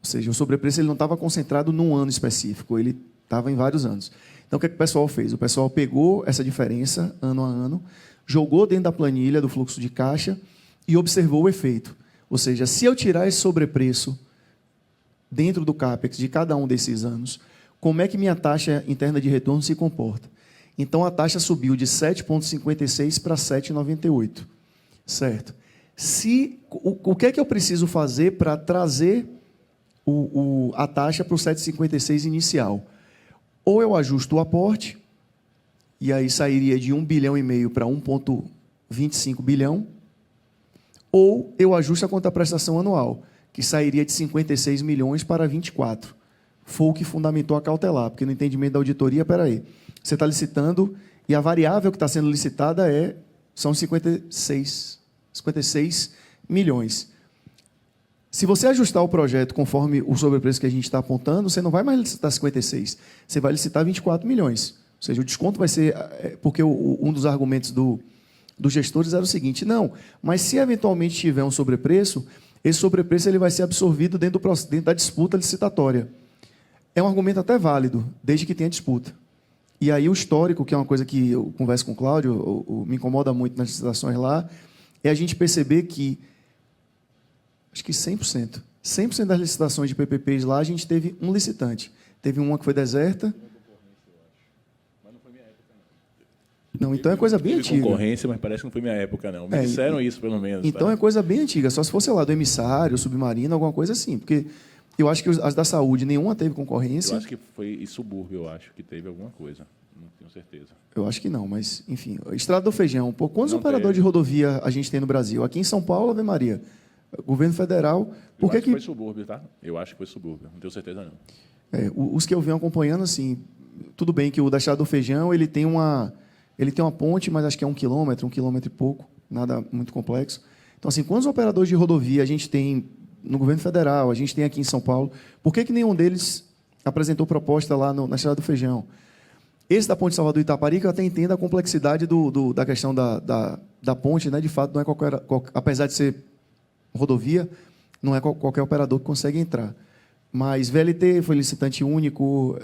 Ou seja, o sobrepreço ele não estava concentrado num ano específico, ele estava em vários anos. Então, o que o pessoal fez? O pessoal pegou essa diferença, ano a ano, jogou dentro da planilha do fluxo de caixa e observou o efeito. Ou seja, se eu tirar esse sobrepreço dentro do CAPEX de cada um desses anos, como é que minha taxa interna de retorno se comporta? Então, a taxa subiu de 7,56 para 7,98. Certo? O que é que eu preciso fazer para trazer a taxa para o 7,56 inicial? Ou eu ajusto o aporte, e aí sairia de 1,5 bilhão para 1,25 bilhão, ou eu ajusto a contraprestação anual, que sairia de 56 milhões para 24. Foi o que fundamentou a cautelar, porque no entendimento da auditoria, peraí, você está licitando e a variável que está sendo licitada são 56 milhões. Se você ajustar o projeto conforme o sobrepreço que a gente está apontando, você não vai mais licitar 56, você vai licitar 24 milhões. Ou seja, o desconto vai ser... Porque um dos argumentos dos gestores era o seguinte, não, mas se eventualmente tiver um sobrepreço, esse sobrepreço ele vai ser absorvido dentro da disputa licitatória. É um argumento até válido, desde que tenha disputa. E aí o histórico, que é uma coisa que eu converso com o Cláudio, me incomoda muito nas licitações lá, é a gente perceber que, acho que 100% das licitações de PPPs lá, a gente teve um licitante. Teve uma que foi deserta. Não, então é coisa bem antiga. Concorrência, mas parece que não foi minha época, não. Me disseram isso, pelo menos. Então tá? É coisa bem antiga. Só se fosse lá do emissário, submarino, alguma coisa assim. Porque eu acho que as da saúde, nenhuma teve concorrência. Eu acho que foi subúrbio, eu acho que teve alguma coisa. Não tenho certeza. Eu acho que não, mas, enfim. Estrada do Feijão. Pô, quantos Não operadores teve. de rodovia a gente tem no Brasil? Aqui em São Paulo, Ave Maria. Governo federal. Por Eu acho que foi subúrbio, tá? Eu acho que foi subúrbio. Não tenho certeza, não. Os que eu venho acompanhando, assim, tudo bem que o da Estrada do Feijão, ele tem uma ponte, mas acho que é 1 quilômetro e pouco, nada muito complexo. Então, assim, quantos operadores de rodovia a gente tem no governo federal, a gente tem aqui em São Paulo? Por que nenhum deles apresentou proposta lá na Estrada do Feijão? Esse da ponte Salvador Itaparica, eu até entendo a complexidade da questão da ponte, né? De fato, não é apesar de ser rodovia, não é qualquer operador que consegue entrar. Mas VLT foi licitante único,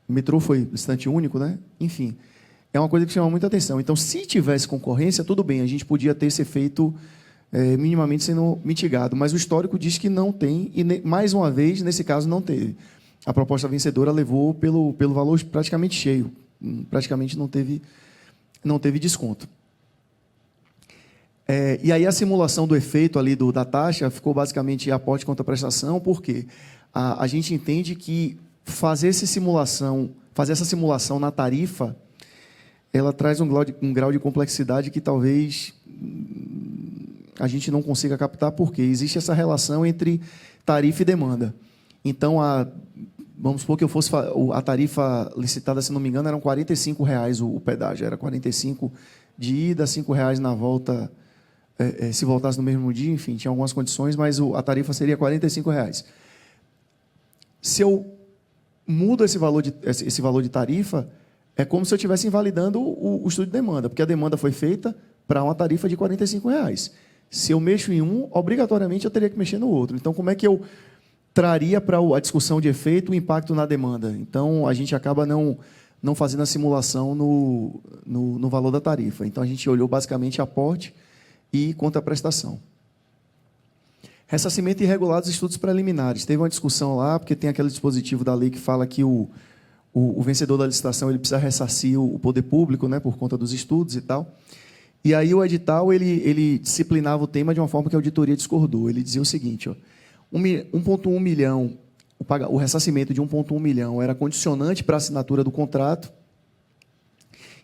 metrô foi licitante único, né? Enfim, é uma coisa que chama muita atenção. Então, se tivesse concorrência, tudo bem, a gente podia ter esse efeito minimamente sendo mitigado, mas o histórico diz que não tem, e mais uma vez, nesse caso, não teve. A proposta vencedora levou pelo valor praticamente cheio, praticamente não teve desconto. E aí a simulação do efeito ali da taxa ficou basicamente aporte contra prestação, porque a gente entende que fazer essa simulação na tarifa, ela traz um grau de complexidade que talvez a gente não consiga captar, porque existe essa relação entre tarifa e demanda. Então, vamos supor que a tarifa licitada, se não me engano, eram R$ 45,00 o pedágio, era R$ 45 de ida, R$ 5,00 na volta, se voltasse no mesmo dia, enfim, tinha algumas condições, mas a tarifa seria R$ 45,00. Se eu mudo esse valor de tarifa, é como se eu estivesse invalidando o estudo de demanda, porque a demanda foi feita para uma tarifa de R$ 45,00. Se eu mexo em um, obrigatoriamente eu teria que mexer no outro. Então, como é que eu traria para a discussão de efeito o impacto na demanda? Então, a gente acaba não fazendo a simulação no valor da tarifa. Então, a gente olhou basicamente aporte e contraprestação. Ressarcimento irregular dos estudos preliminares. Teve uma discussão lá, porque tem aquele dispositivo da lei que fala que o vencedor da licitação ele precisa ressarcir o poder público, né, por conta dos estudos e tal. E aí o edital ele disciplinava o tema de uma forma que a auditoria discordou. Ele dizia o seguinte, 1,1 milhão, o ressarcimento de 1,1 milhão era condicionante para a assinatura do contrato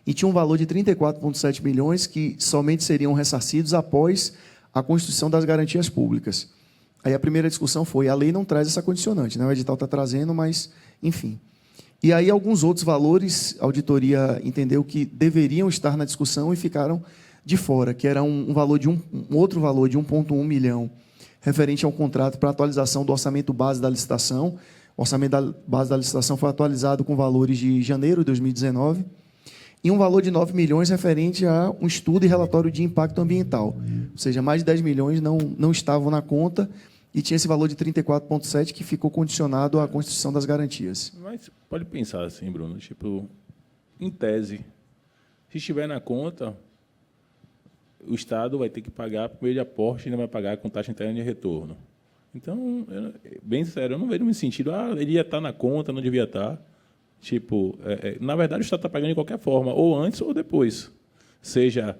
e tinha um valor de 34,7 milhões que somente seriam ressarcidos após a constituição das garantias públicas. Aí a primeira discussão foi, a lei não traz essa condicionante, né? O edital está trazendo, mas, enfim. E aí alguns outros valores, a auditoria entendeu que deveriam estar na discussão e ficaram de fora, que era um outro valor de 1,1 milhão, referente ao contrato para atualização do orçamento base da licitação. O orçamento base da licitação foi atualizado com valores de janeiro de 2019, e um valor de 9 milhões referente a um estudo e relatório de impacto ambiental. Ou seja, mais de 10 milhões não estavam na conta, e tinha esse valor de 34,7 que ficou condicionado à constituição das garantias. Mas pode pensar assim, Bruno, tipo, em tese, se estiver na conta, o Estado vai ter que pagar por meio de aporte e ainda vai pagar com taxa interna de retorno. Então, bem sério, eu não vejo muito sentido. Ele ia estar na conta, não devia estar. Tipo, na verdade, o Estado está pagando de qualquer forma, ou antes ou depois. Seja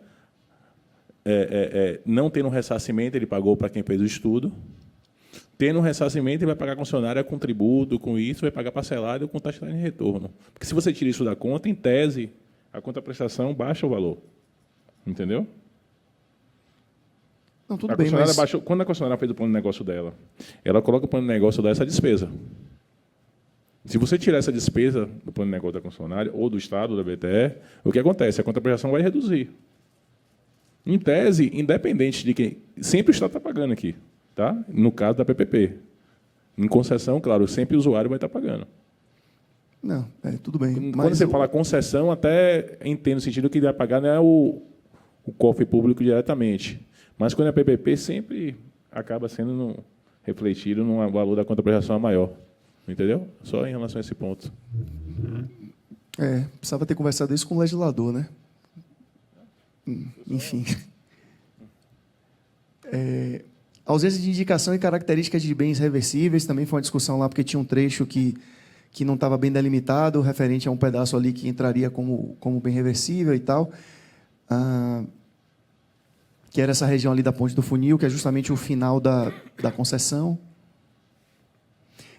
não tendo um ressarcimento, ele pagou para quem fez o estudo. Tendo um ressarcimento, ele vai pagar concessionária com tributo, com isso, vai pagar parcelado com taxa de retorno. Porque se você tira isso da conta, em tese, a conta-prestação baixa o valor. Entendeu? Não, tudo bem, mas... Quando a concessionária fez o plano de negócio dela, ela coloca o plano de negócio dela essa despesa. Se você tirar essa despesa do plano de negócio da concessionária, ou do Estado, ou da BTE, o que acontece? A conta-prestação vai reduzir. Em tese, independente de quem... Sempre o Estado está pagando aqui. Tá? No caso da PPP. Em concessão, claro, sempre o usuário vai estar pagando. Não, tudo bem. Quando você fala concessão, até entendo o sentido que vai pagar não é o cofre público diretamente. Mas quando é PPP, sempre acaba sendo refletido no valor da conta-prestação maior. Entendeu? Só em relação a esse ponto. Precisava ter conversado isso com o legislador, né? Enfim. Ausência de indicação e características de bens reversíveis, também foi uma discussão lá, porque tinha um trecho que não estava bem delimitado, referente a um pedaço ali que entraria como bem reversível e tal, que era essa região ali da Ponte do Funil, que é justamente o final da concessão.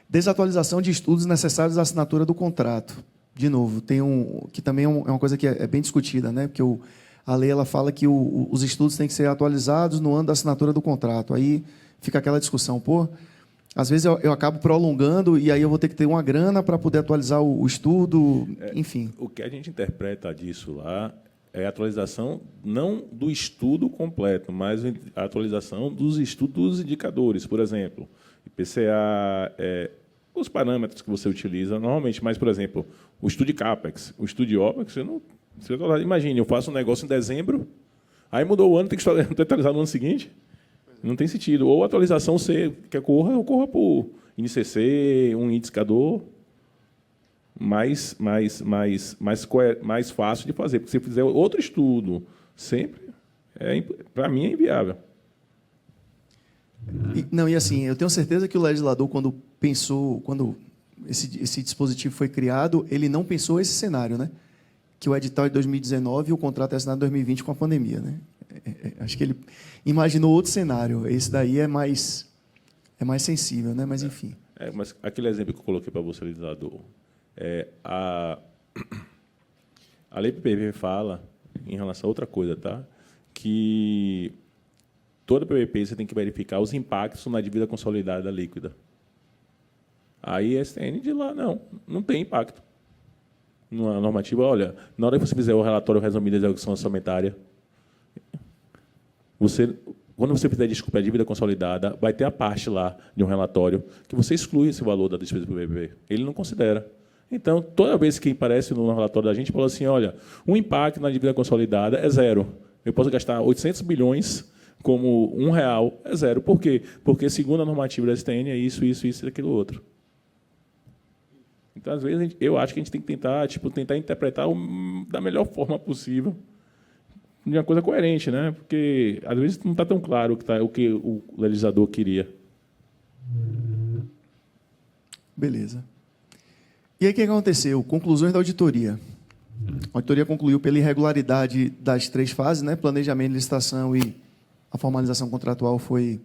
Desatualização de estudos necessários à assinatura do contrato. De novo, tem que também é uma coisa que é bem discutida, né? Porque a lei ela fala que os estudos têm que ser atualizados no ano da assinatura do contrato. Aí fica aquela discussão, às vezes eu acabo prolongando e aí eu vou ter que ter uma grana para poder atualizar o estudo, enfim. O que a gente interpreta disso lá é a atualização não do estudo completo, mas a atualização dos estudos indicadores, por exemplo, IPCA, os parâmetros que você utiliza normalmente, mas, por exemplo, o estudo de CAPEX, o estudo de OPEX, imagine, eu faço um negócio em dezembro, aí mudou o ano, tem que atualizar no ano seguinte. Não tem sentido. Ou a atualização que ocorra por INCC, um indicador mais fácil de fazer. Porque se fizer outro estudo, sempre, para mim, é inviável. E assim, eu tenho certeza que o legislador, quando esse dispositivo foi criado, ele não pensou esse cenário, né? Que o edital é de 2019 e o contrato é assinado em 2020 com a pandemia, né? Acho que ele imaginou outro cenário. Esse daí é mais sensível, né? Mas enfim. Mas aquele exemplo que eu coloquei para você, legislador, a lei PPP fala em relação a outra coisa, tá? Que toda PPP você tem que verificar os impactos na dívida consolidada líquida. Aí a STN de lá não tem impacto. Na normativa, olha, na hora que você fizer o relatório resumido de execução orçamentária, quando você fizer a dívida consolidada, vai ter a parte lá de um relatório que você exclui esse valor da despesa do PPP. Ele não considera. Então, toda vez que aparece no relatório da gente, fala assim, olha, o impacto na dívida consolidada é zero. Eu posso gastar 800 bilhões como R$1, é zero. Por quê? Porque, segundo a normativa da STN, é isso e aquilo outro. Então, às vezes, eu acho que a gente tem que tentar interpretar da melhor forma possível, de uma coisa coerente, né? Porque, às vezes, não está tão claro o que o legislador queria. Beleza. E aí, o que aconteceu? Conclusões da auditoria. A auditoria concluiu pela irregularidade das 3 fases, né? Planejamento, licitação e a formalização contratual foi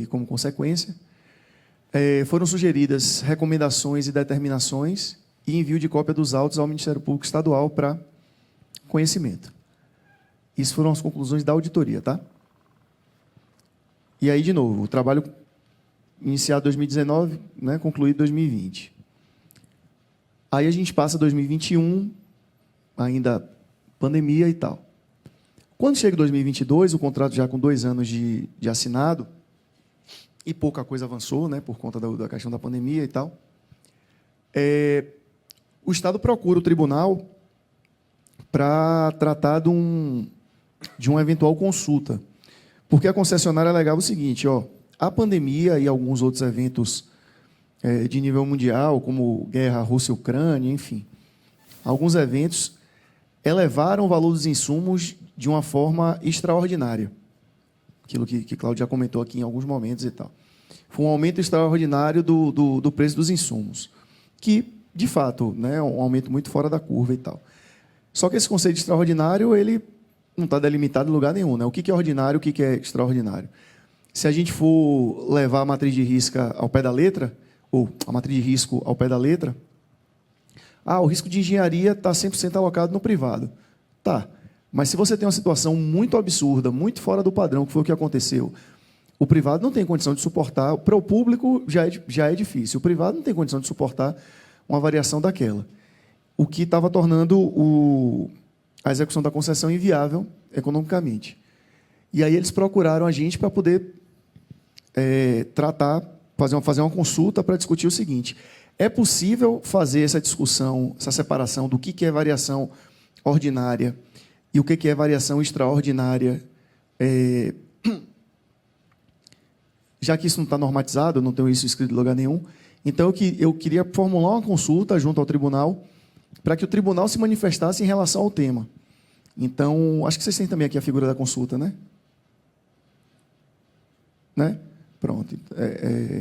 como consequência. Foram sugeridas recomendações e determinações e envio de cópia dos autos ao Ministério Público Estadual para conhecimento. Isso foram as conclusões da auditoria, tá? E aí, de novo, o trabalho iniciado em 2019, né, concluído em 2020. Aí a gente passa 2021, ainda pandemia e tal. Quando chega 2022, o contrato já com 2 anos de assinado, e pouca coisa avançou, né, por conta da questão da pandemia e tal, o Estado procura o tribunal para tratar de uma eventual consulta. Porque a concessionária alegava o seguinte, a pandemia e alguns outros eventos de nível mundial, como guerra Rússia-Ucrânia, enfim, alguns eventos elevaram o valor dos insumos de uma forma extraordinária. Aquilo que Cláudio já comentou aqui em alguns momentos e tal. Foi um aumento extraordinário do preço dos insumos, que, de fato, né, é um aumento muito fora da curva e tal. Só que esse conceito extraordinário, ele não está delimitado em lugar nenhum. Né? O que é ordinário, o que é extraordinário? Se a gente for levar a matriz de risco ao pé da letra, ou a matriz de risco ao pé da letra, o risco de engenharia está 100% alocado no privado. Tá, mas se você tem uma situação muito absurda, muito fora do padrão, que foi o que aconteceu, o privado não tem condição de suportar, para o público já é difícil, o privado não tem condição de suportar uma variação daquela. O que estava tornando a execução da concessão inviável economicamente. E aí eles procuraram a gente para poder tratar, fazer uma consulta para discutir o seguinte: é possível fazer essa discussão, essa separação do que é variação ordinária e o que é variação extraordinária, já que isso não está normatizado, eu não tenho isso escrito em lugar nenhum, então eu queria formular uma consulta junto ao tribunal para que o tribunal se manifestasse em relação ao tema. Então, acho que vocês têm também aqui a figura da consulta, né? Né? Pronto.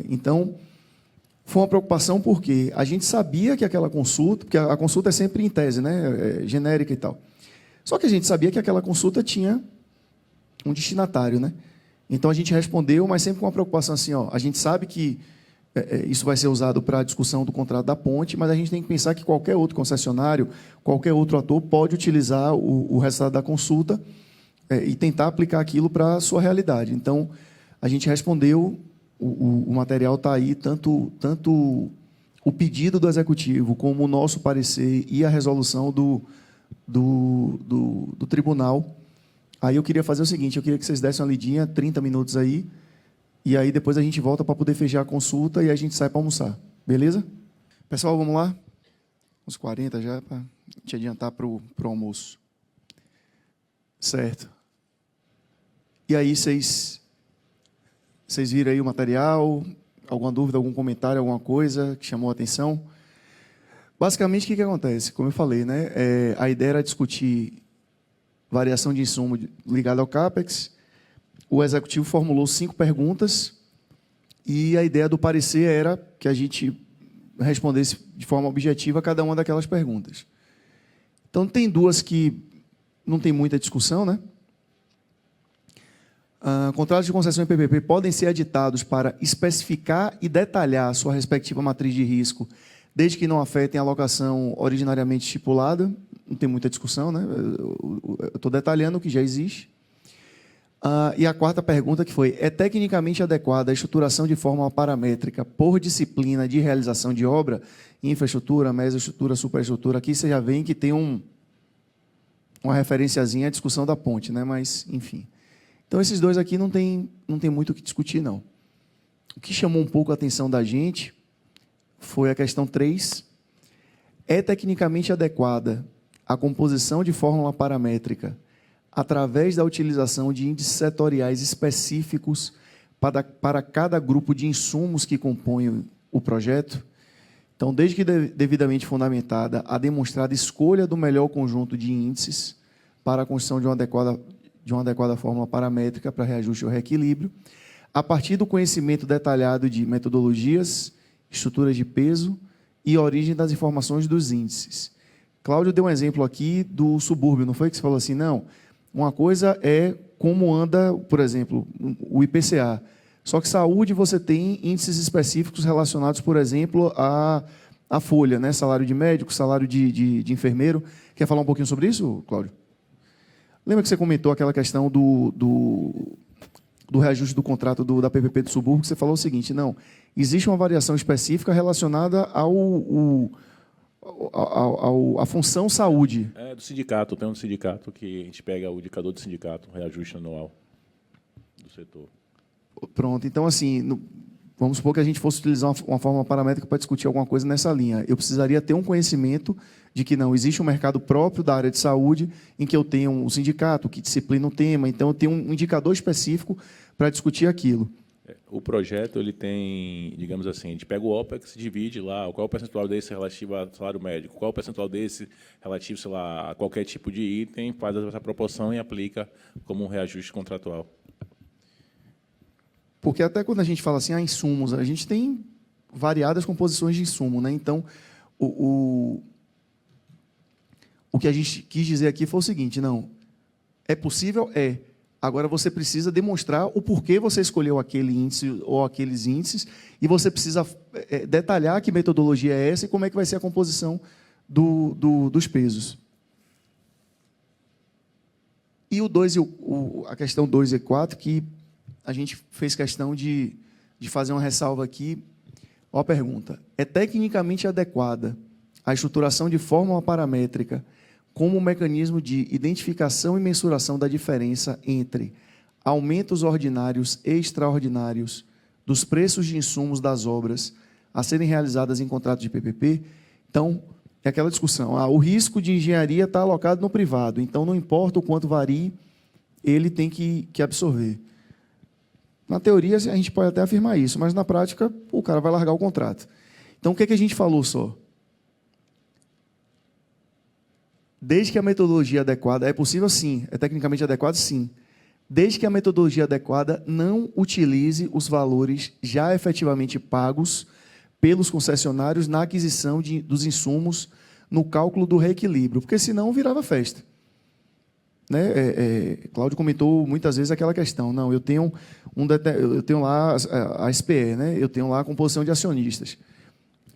Então, foi uma preocupação porque a gente sabia que aquela consulta, porque a consulta é sempre em tese, né? Genérica e tal. Só que a gente sabia que aquela consulta tinha um destinatário, né? Então, a gente respondeu, mas sempre com uma preocupação assim, a gente sabe que isso vai ser usado para a discussão do contrato da ponte, mas a gente tem que pensar que qualquer outro concessionário, qualquer outro ator pode utilizar o resultado da consulta e tentar aplicar aquilo para a sua realidade. Então, a gente respondeu, o material está aí, tanto o pedido do Executivo como o nosso parecer e a resolução do tribunal. Aí eu queria fazer o seguinte, eu queria que vocês dessem uma lidinha, 30 minutos aí, e aí depois a gente volta para poder fechar a consulta e a gente sai para almoçar. Beleza? Pessoal, vamos lá? Uns 40 já, para te adiantar para o almoço. Certo. E aí, vocês viram aí o material? Alguma dúvida, algum comentário, alguma coisa que chamou a atenção? Basicamente, o que acontece? Como eu falei, né? A ideia era discutir variação de insumo ligada ao CAPEX. O Executivo formulou 5 perguntas e a ideia do parecer era que a gente respondesse de forma objetiva a cada uma daquelas perguntas. Então, tem 2 que não tem muita discussão, né? Contratos de concessão e PPP podem ser editados para especificar e detalhar sua respectiva matriz de risco, desde que não afetem a alocação originariamente estipulada. Não tem muita discussão, né? Eu estou detalhando o que já existe. E a 4ª pergunta que foi: é tecnicamente adequada a estruturação de forma paramétrica por disciplina de realização de obra, infraestrutura, mesoestrutura, superestrutura? Aqui você já vê que tem uma referenciazinha à discussão da ponte, né? Mas, enfim. Então, esses 2 aqui não tem muito o que discutir, não. O que chamou um pouco a atenção da gente foi a questão 3. É tecnicamente adequada a composição de fórmula paramétrica através da utilização de índices setoriais específicos para cada grupo de insumos que compõem o projeto? Então, desde que devidamente fundamentada, a demonstrada escolha do melhor conjunto de índices para a construção de uma adequada fórmula paramétrica para reajuste ou reequilíbrio, a partir do conhecimento detalhado de metodologias, estruturas de peso e origem das informações dos índices. Cláudio deu um exemplo aqui do subúrbio, não foi que você falou assim, não? Uma coisa é como anda, por exemplo, o IPCA. Só que saúde você tem índices específicos relacionados, por exemplo, à folha, né? Salário de médico, salário de enfermeiro. Quer falar um pouquinho sobre isso, Cláudio? Lembra que você comentou aquela questão do reajuste do contrato da PPP do subúrbio, que você falou o seguinte, não, existe uma variação específica relacionada a função saúde. É do sindicato, tem um sindicato que a gente pega o indicador do sindicato, reajuste anual do setor. Pronto, então assim, vamos supor que a gente fosse utilizar uma forma paramétrica para discutir alguma coisa nessa linha. Eu precisaria ter um conhecimento de que não existe um mercado próprio da área de saúde em que eu tenho um sindicato que disciplina o tema, então eu tenho um indicador específico para discutir aquilo. O projeto ele tem, digamos assim, a gente pega o OPEX, divide lá, qual é o percentual desse relativo ao salário médico, qual é o percentual desse relativo, sei lá, a qualquer tipo de item, faz essa proporção e aplica como um reajuste contratual. Porque até quando a gente fala assim, insumos, a gente tem variadas composições de insumo, né? Então, o que a gente quis dizer aqui foi o seguinte, não, é possível? É. Agora você precisa demonstrar o porquê você escolheu aquele índice ou aqueles índices e você precisa detalhar que metodologia é essa e como é que vai ser a composição dos pesos. E a questão 2 e 4, que a gente fez questão de fazer uma ressalva aqui. Ó a pergunta. É tecnicamente adequada a estruturação de fórmula paramétrica como um mecanismo de identificação e mensuração da diferença entre aumentos ordinários e extraordinários dos preços de insumos das obras a serem realizadas em contratos de PPP? Então, é aquela discussão. O risco de engenharia está alocado no privado, então não importa o quanto varie, ele tem que absorver. Na teoria, a gente pode até afirmar isso, mas na prática, o cara vai largar o contrato. Então, o que a gente falou só? Desde que a metodologia adequada... É possível, sim. É tecnicamente adequado, sim. Desde que a metodologia adequada não utilize os valores já efetivamente pagos pelos concessionários na aquisição dos insumos no cálculo do reequilíbrio, porque senão virava festa. Né? Cláudio comentou muitas vezes aquela questão. Não, eu tenho lá a SPE, né? Eu tenho lá a composição de acionistas.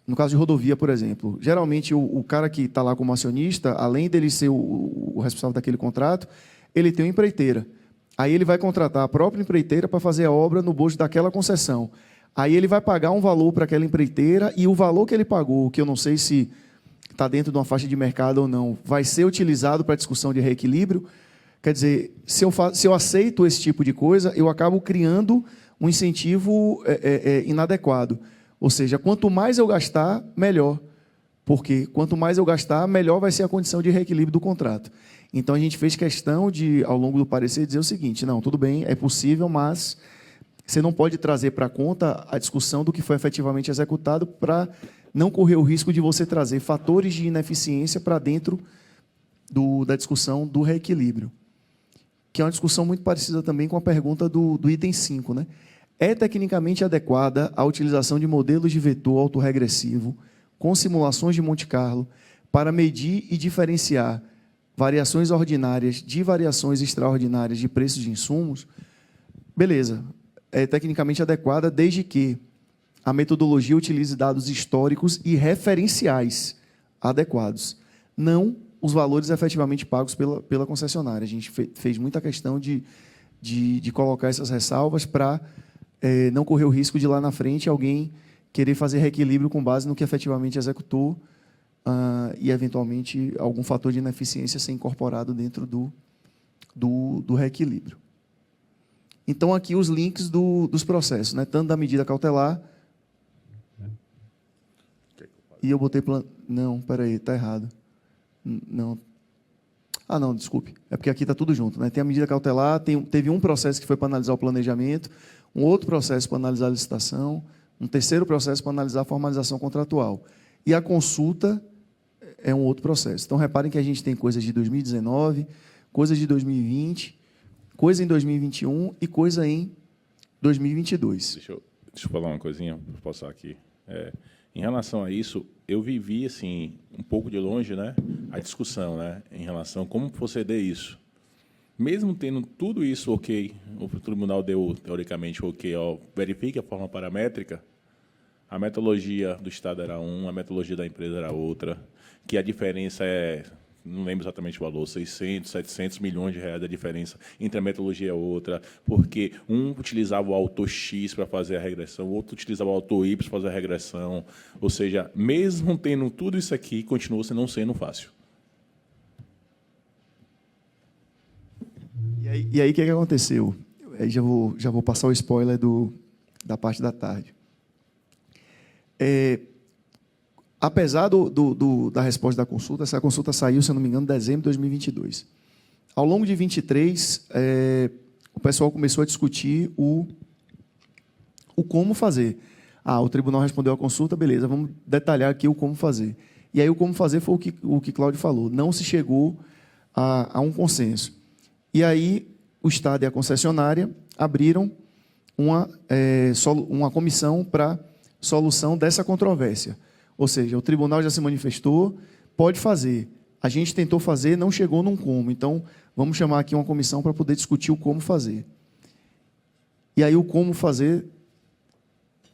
No caso de rodovia, por exemplo, geralmente o cara que está lá como acionista, além dele ser o responsável daquele contrato, ele tem uma empreiteira. Aí ele vai contratar a própria empreiteira para fazer a obra no bojo daquela concessão. Aí ele vai pagar um valor para aquela empreiteira e o valor que ele pagou, que eu não sei se está dentro de uma faixa de mercado ou não, vai ser utilizado para a discussão de reequilíbrio. Quer dizer, se eu aceito esse tipo de coisa, eu acabo criando um incentivo inadequado. Ou seja, quanto mais eu gastar, melhor. Porque quanto mais eu gastar, melhor vai ser a condição de reequilíbrio do contrato. Então, a gente fez questão de, ao longo do parecer, dizer o seguinte, não, tudo bem, é possível, mas você não pode trazer para a conta a discussão do que foi efetivamente executado para não correr o risco de você trazer fatores de ineficiência para dentro da discussão do reequilíbrio. Que é uma discussão muito parecida também com a pergunta do item 5, né? É tecnicamente adequada a utilização de modelos de vetor autorregressivo com simulações de Monte Carlo para medir e diferenciar variações ordinárias de variações extraordinárias de preços de insumos? Beleza, é tecnicamente adequada desde que a metodologia utilize dados históricos e referenciais adequados, não os valores efetivamente pagos pela concessionária. A gente fez muita questão de colocar essas ressalvas para não correr o risco de, lá na frente, alguém querer fazer reequilíbrio com base no que efetivamente executou e, eventualmente, algum fator de ineficiência ser incorporado dentro do reequilíbrio. Então, aqui os links dos processos, né? Tanto da medida cautelar... E eu botei... Não, espera aí, está errado. Não. Não, desculpe. É porque aqui está tudo junto, né? Tem a medida cautelar, teve um processo que foi para analisar o planejamento, um outro processo para analisar a licitação, um terceiro processo para analisar a formalização contratual. E a consulta é um outro processo. Então, reparem que a gente tem coisas de 2019, coisas de 2020, coisa em 2021 e coisa em 2022. Deixa eu falar uma coisinha, vou passar aqui. Em relação a isso, eu vivi assim um pouco de longe, né, a discussão, né, em relação a como proceder isso. Mesmo tendo tudo isso ok, o tribunal deu teoricamente ok, verifique a forma paramétrica, a metodologia do Estado era uma, a metodologia da empresa era outra, que a diferença é não lembro exatamente o valor, 600, 700 milhões de reais a diferença entre a metodologia e a outra, porque um utilizava o autor X para fazer a regressão, o outro utilizava o autor Y para fazer a regressão. Ou seja, mesmo tendo tudo isso aqui, continua não sendo fácil. E aí o que aconteceu? Aí já vou passar o spoiler da parte da tarde. Apesar da resposta da consulta, essa consulta saiu, se eu não me engano, em dezembro de 2022. Ao longo de 2023, o pessoal começou a discutir o como fazer. O tribunal respondeu à consulta, beleza, vamos detalhar aqui o como fazer. E aí o como fazer foi o que Cláudio falou, não se chegou a um consenso. E aí o Estado e a concessionária abriram uma comissão para solução dessa controvérsia. Ou seja, o tribunal já se manifestou, pode fazer. A gente tentou fazer, não chegou num como. Então, vamos chamar aqui uma comissão para poder discutir o como fazer. E aí, o como fazer,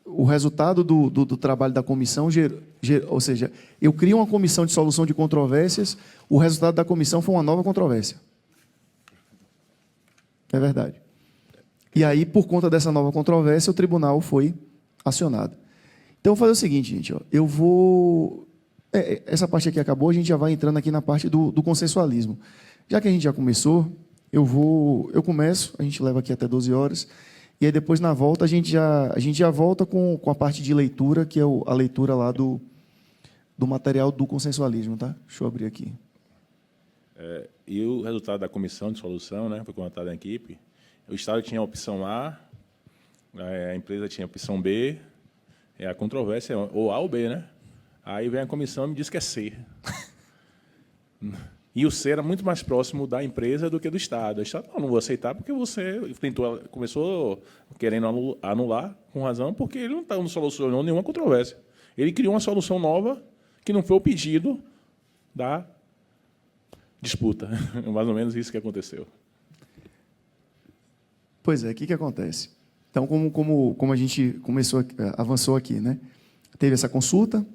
o resultado do trabalho da comissão, ou seja, eu crio uma comissão de solução de controvérsias, o resultado da comissão foi uma nova controvérsia. É verdade. E aí, por conta dessa nova controvérsia, o tribunal foi acionado. Então, eu vou fazer o seguinte, gente. Eu vou... essa parte aqui acabou, a gente já vai entrando aqui na parte do consensualismo. Já que a gente já começou, eu começo, a gente leva aqui até 12 horas, e aí depois, na volta, a gente já volta com a parte de leitura, que é a leitura lá do material do consensualismo. Tá? Deixa eu abrir aqui. E o resultado da comissão de solução, né, foi contratada em equipe. O Estado tinha a opção A, a empresa tinha a opção B, a controvérsia é ou A ou B, né? Aí vem a comissão e me diz que é C. E o C era muito mais próximo da empresa do que do Estado. O Estado, não vou aceitar porque você começou querendo anular com razão, porque ele não solucionou nenhuma controvérsia. Ele criou uma solução nova que não foi o pedido da disputa. Mais ou menos isso que aconteceu. Pois é, o que acontece? Então, como a gente avançou aqui, né? Teve essa consulta,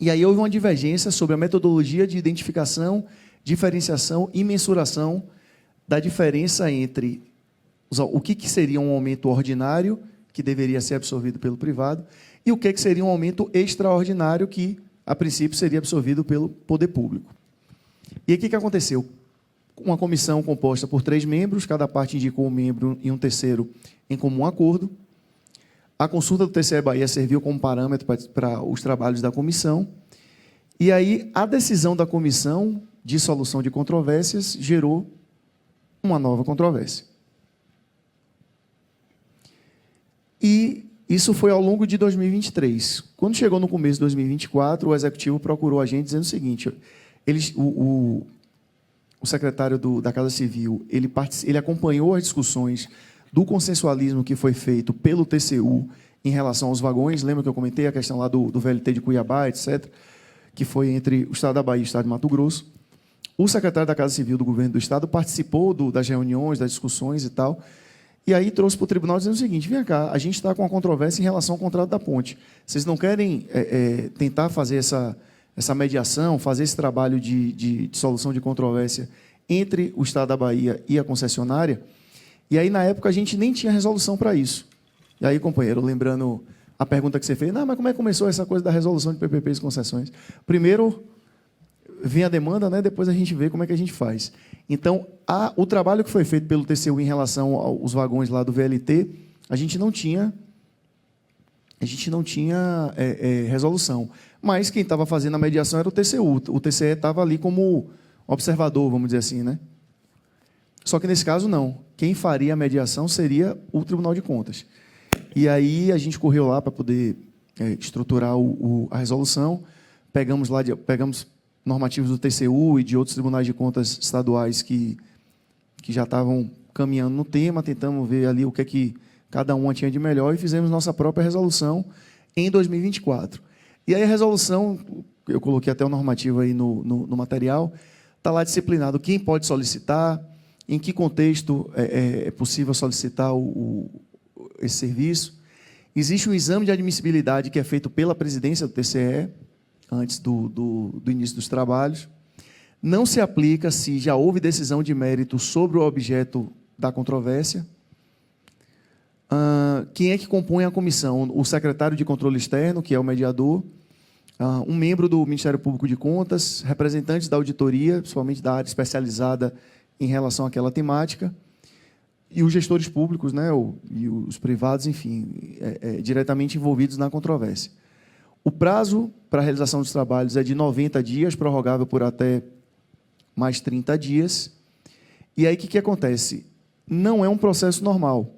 e aí houve uma divergência sobre a metodologia de identificação, diferenciação e mensuração da diferença entre o que seria um aumento ordinário, que deveria ser absorvido pelo privado, e o que seria um aumento extraordinário, que, a princípio, seria absorvido pelo poder público. E aí, o que aconteceu? Uma comissão composta por 3 membros, cada parte indicou um membro e um terceiro em comum acordo. A consulta do TCE Bahia serviu como parâmetro para os trabalhos da comissão. E aí, a decisão da comissão de solução de controvérsias gerou uma nova controvérsia. E isso foi ao longo de 2023. Quando chegou no começo de 2024, o Executivo procurou a gente dizendo o seguinte: o secretário da Casa Civil, ele acompanhou as discussões do consensualismo que foi feito pelo TCU em relação aos vagões. Lembra que eu comentei a questão lá do VLT de Cuiabá, etc., que foi entre o Estado da Bahia e o Estado de Mato Grosso. O secretário da Casa Civil do Governo do Estado participou das reuniões, das discussões e tal, e aí trouxe para o tribunal dizendo o seguinte: vem cá, a gente está com uma controvérsia em relação ao contrato da ponte. Vocês não querem tentar fazer essa mediação, fazer esse trabalho de solução de controvérsia entre o Estado da Bahia e a concessionária? E aí, na época, a gente nem tinha resolução para isso. E aí, companheiro, lembrando a pergunta que você fez, mas como é que começou essa coisa da resolução de PPPs e concessões? Primeiro vem a demanda, né? Depois a gente vê como é que a gente faz. Então, o trabalho que foi feito pelo TCU em relação aos vagões lá do VLT, a gente não tinha resolução. Mas quem estava fazendo a mediação era o TCU. O TCE estava ali como observador, vamos dizer assim, né? Só que, nesse caso, não. Quem faria a mediação seria o Tribunal de Contas. E aí a gente correu lá para poder estruturar a resolução, pegamos normativos do TCU e de outros tribunais de contas estaduais que já estavam caminhando no tema, tentamos ver ali o que é que cada uma tinha de melhor e fizemos nossa própria resolução em 2024. E aí a resolução, eu coloquei até o normativo aí no material, está lá disciplinado quem pode solicitar, em que contexto é possível solicitar esse serviço. Existe um exame de admissibilidade que é feito pela presidência do TCE, antes do início dos trabalhos. Não se aplica se já houve decisão de mérito sobre o objeto da controvérsia. Quem é que compõe a comissão? O secretário de controle externo, que é o mediador, um membro do Ministério Público de Contas, representantes da auditoria, principalmente da área especializada em relação àquela temática, e os gestores públicos, né, e os privados, enfim, diretamente envolvidos na controvérsia. O prazo para a realização dos trabalhos é de 90 dias, prorrogável por até mais 30 dias. E aí, o que acontece? Não é um processo normal.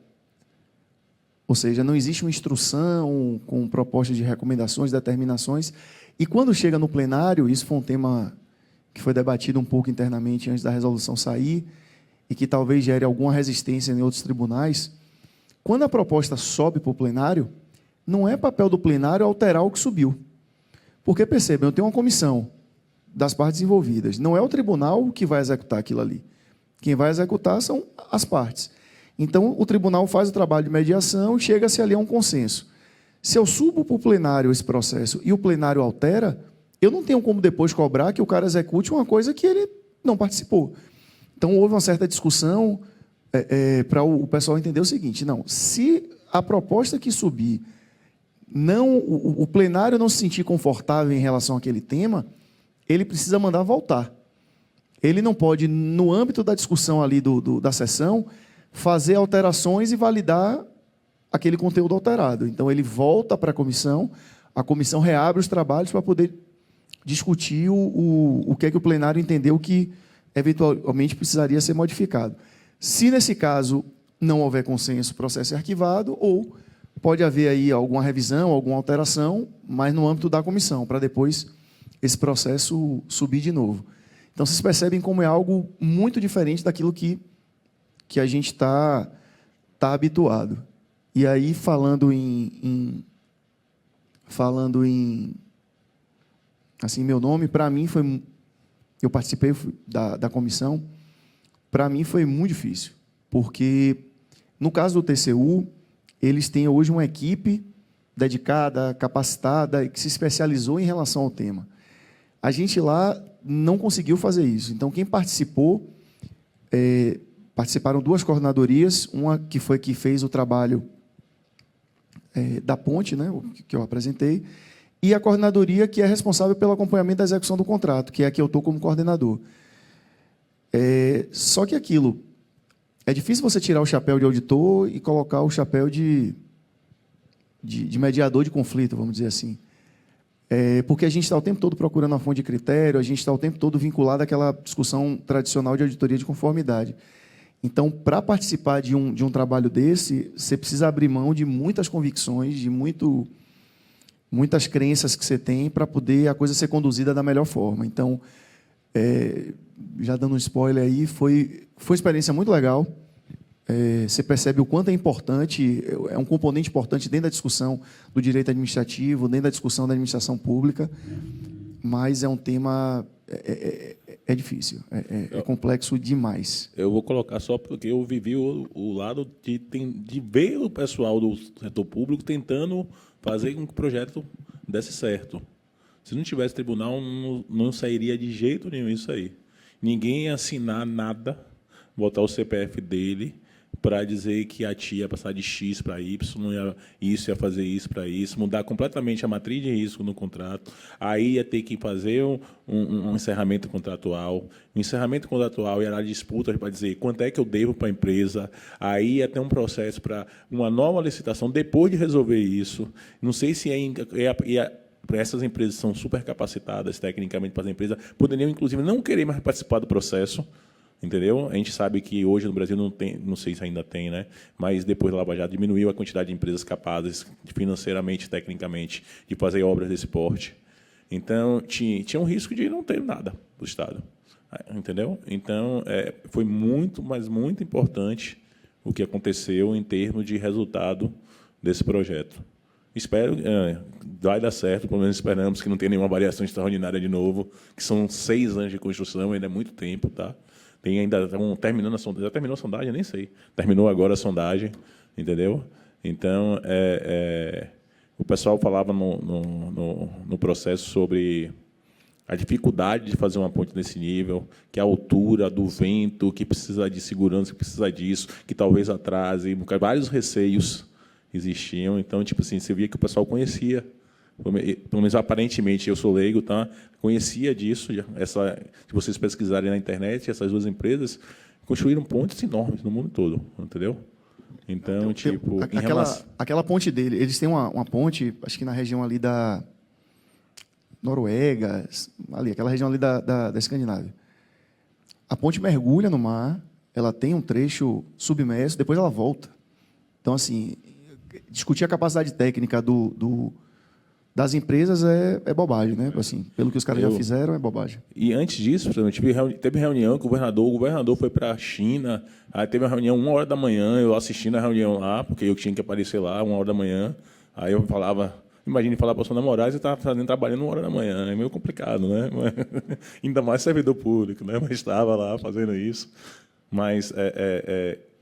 Ou seja, não existe uma instrução com propostas de recomendações, determinações. E quando chega no plenário, isso foi um tema que foi debatido um pouco internamente antes da resolução sair, e que talvez gere alguma resistência em outros tribunais. Quando a proposta sobe para o plenário, não é papel do plenário alterar o que subiu. Porque, percebam, eu tenho uma comissão das partes envolvidas. Não é o tribunal que vai executar aquilo ali. Quem vai executar são as partes. Então, o tribunal faz o trabalho de mediação e chega-se ali a um consenso. Se eu subo para o plenário esse processo e o plenário altera, eu não tenho como depois cobrar que o cara execute uma coisa que ele não participou. Então, houve uma certa discussão para o pessoal entender o seguinte: não, se a proposta que subir, o plenário não se sentir confortável em relação àquele tema, ele precisa mandar voltar. Ele não pode, no âmbito da discussão ali da sessão, fazer alterações e validar aquele conteúdo alterado. Então, ele volta para a comissão reabre os trabalhos para poder discutir o que é que o plenário entendeu que eventualmente precisaria ser modificado. Se, nesse caso, não houver consenso, o processo é arquivado, ou pode haver aí alguma revisão, alguma alteração, mas no âmbito da comissão, para depois esse processo subir de novo. Então, vocês percebem como é algo muito diferente daquilo que a gente está habituado. E aí, falando em assim, meu nome, para mim foi... Eu participei da comissão, para mim foi muito difícil, porque, no caso do TCU, eles têm hoje uma equipe dedicada, capacitada, que se especializou em relação ao tema. A gente lá não conseguiu fazer isso. Então, quem participou, participaram 2 coordenadorias, uma que fez o trabalho da ponte, né, que eu apresentei, e a coordenadoria que é responsável pelo acompanhamento da execução do contrato, que é a que eu estou como coordenador. Só que aquilo, é difícil você tirar o chapéu de auditor e colocar o chapéu de mediador de conflito, vamos dizer assim. Porque a gente está o tempo todo procurando uma fonte de critério, a gente está o tempo todo vinculado àquela discussão tradicional de auditoria de conformidade. Então, para participar de um trabalho desse, você precisa abrir mão de muitas convicções, de muitas crenças que você tem para poder a coisa ser conduzida da melhor forma. Então, já dando um spoiler aí, foi uma experiência muito legal. Você percebe o quanto é importante, é um componente importante dentro da discussão do direito administrativo, dentro da discussão da administração pública, mas é um tema... É difícil, é complexo demais. Eu vou colocar só porque eu vivi o lado de ver o pessoal do setor público tentando fazer com que o projeto desse certo. Se não tivesse tribunal, não sairia de jeito nenhum isso aí. Ninguém ia assinar nada, botar o CPF dele para dizer que a tia ia passar de X para Y, ia fazer isso para isso, mudar completamente a matriz de risco no contrato. Aí ia ter que fazer um encerramento contratual. O encerramento contratual ia dar disputa para dizer quanto é que eu devo para a empresa. Aí ia ter um processo para uma nova licitação depois de resolver isso. Não sei se essas empresas são super capacitadas tecnicamente para as empresas, poderiam, inclusive, não querer mais participar do processo. Entendeu? A gente sabe que hoje no Brasil não tem, não sei se ainda tem, né? Mas depois da Lava Jato diminuiu a quantidade de empresas capazes, financeiramente, tecnicamente, de fazer obras desse porte. Então, tinha um risco de não ter nada do Estado. Entendeu? Então, foi muito, mas muito importante o que aconteceu em termos de resultado desse projeto. Espero, vai dar certo, pelo menos esperamos que não tenha nenhuma variação extraordinária de novo, que são 6 anos de construção, ainda é muito tempo, tá? Estão terminando a sondagem. Já terminou a sondagem? Nem sei. Terminou agora a sondagem, entendeu? Então, o pessoal falava no processo sobre a dificuldade de fazer uma ponte nesse nível, que a altura do vento, que precisa de segurança, que precisa disso, que talvez atrase, vários receios existiam. Então, tipo assim, você via que o pessoal conhecia, pelo menos aparentemente, eu sou leigo, tá? Conhecia disso, se vocês pesquisarem na internet, essas duas empresas construíram pontes enormes no mundo todo, entendeu? Então, tipo, aquela ponte dele, eles têm uma ponte, acho que na região ali da Noruega, ali, aquela região ali da Escandinávia. A ponte mergulha no mar, ela tem um trecho submerso, depois ela volta. Então, assim, discutir a capacidade técnica das empresas é bobagem, né? Assim, pelo que os caras já fizeram, é bobagem. E antes disso, teve reunião com o governador foi para a China, aí teve uma reunião 1h da manhã, eu assistindo a reunião lá, porque eu tinha que aparecer lá 1h da manhã, aí eu falava, imagine falar para a Sônia Moraes e estar trabalhando 1h da manhã, é meio complicado, né? Ainda mais servidor público, né? Mas estava lá fazendo isso. Mas,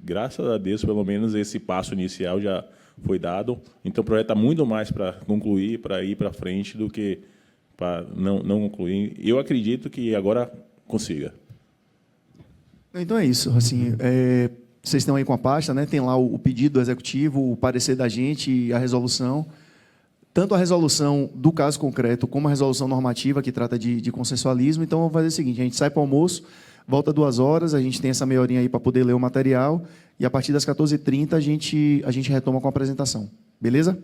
graças a Deus, pelo menos esse passo inicial já foi dado. Então, o projeto está muito mais para concluir, para ir para frente, do que para não concluir. Eu acredito que agora consiga. Então é isso. Assim, vocês estão aí com a pasta, né? Tem lá o pedido do executivo, o parecer da gente e a resolução. Tanto a resolução do caso concreto como a resolução normativa, que trata de consensualismo. Então, vamos fazer o seguinte, a gente sai para o almoço, volta 2 horas, a gente tem essa meia horinha aí para poder ler o material, e a partir das 14h30 a gente retoma com a apresentação. Beleza?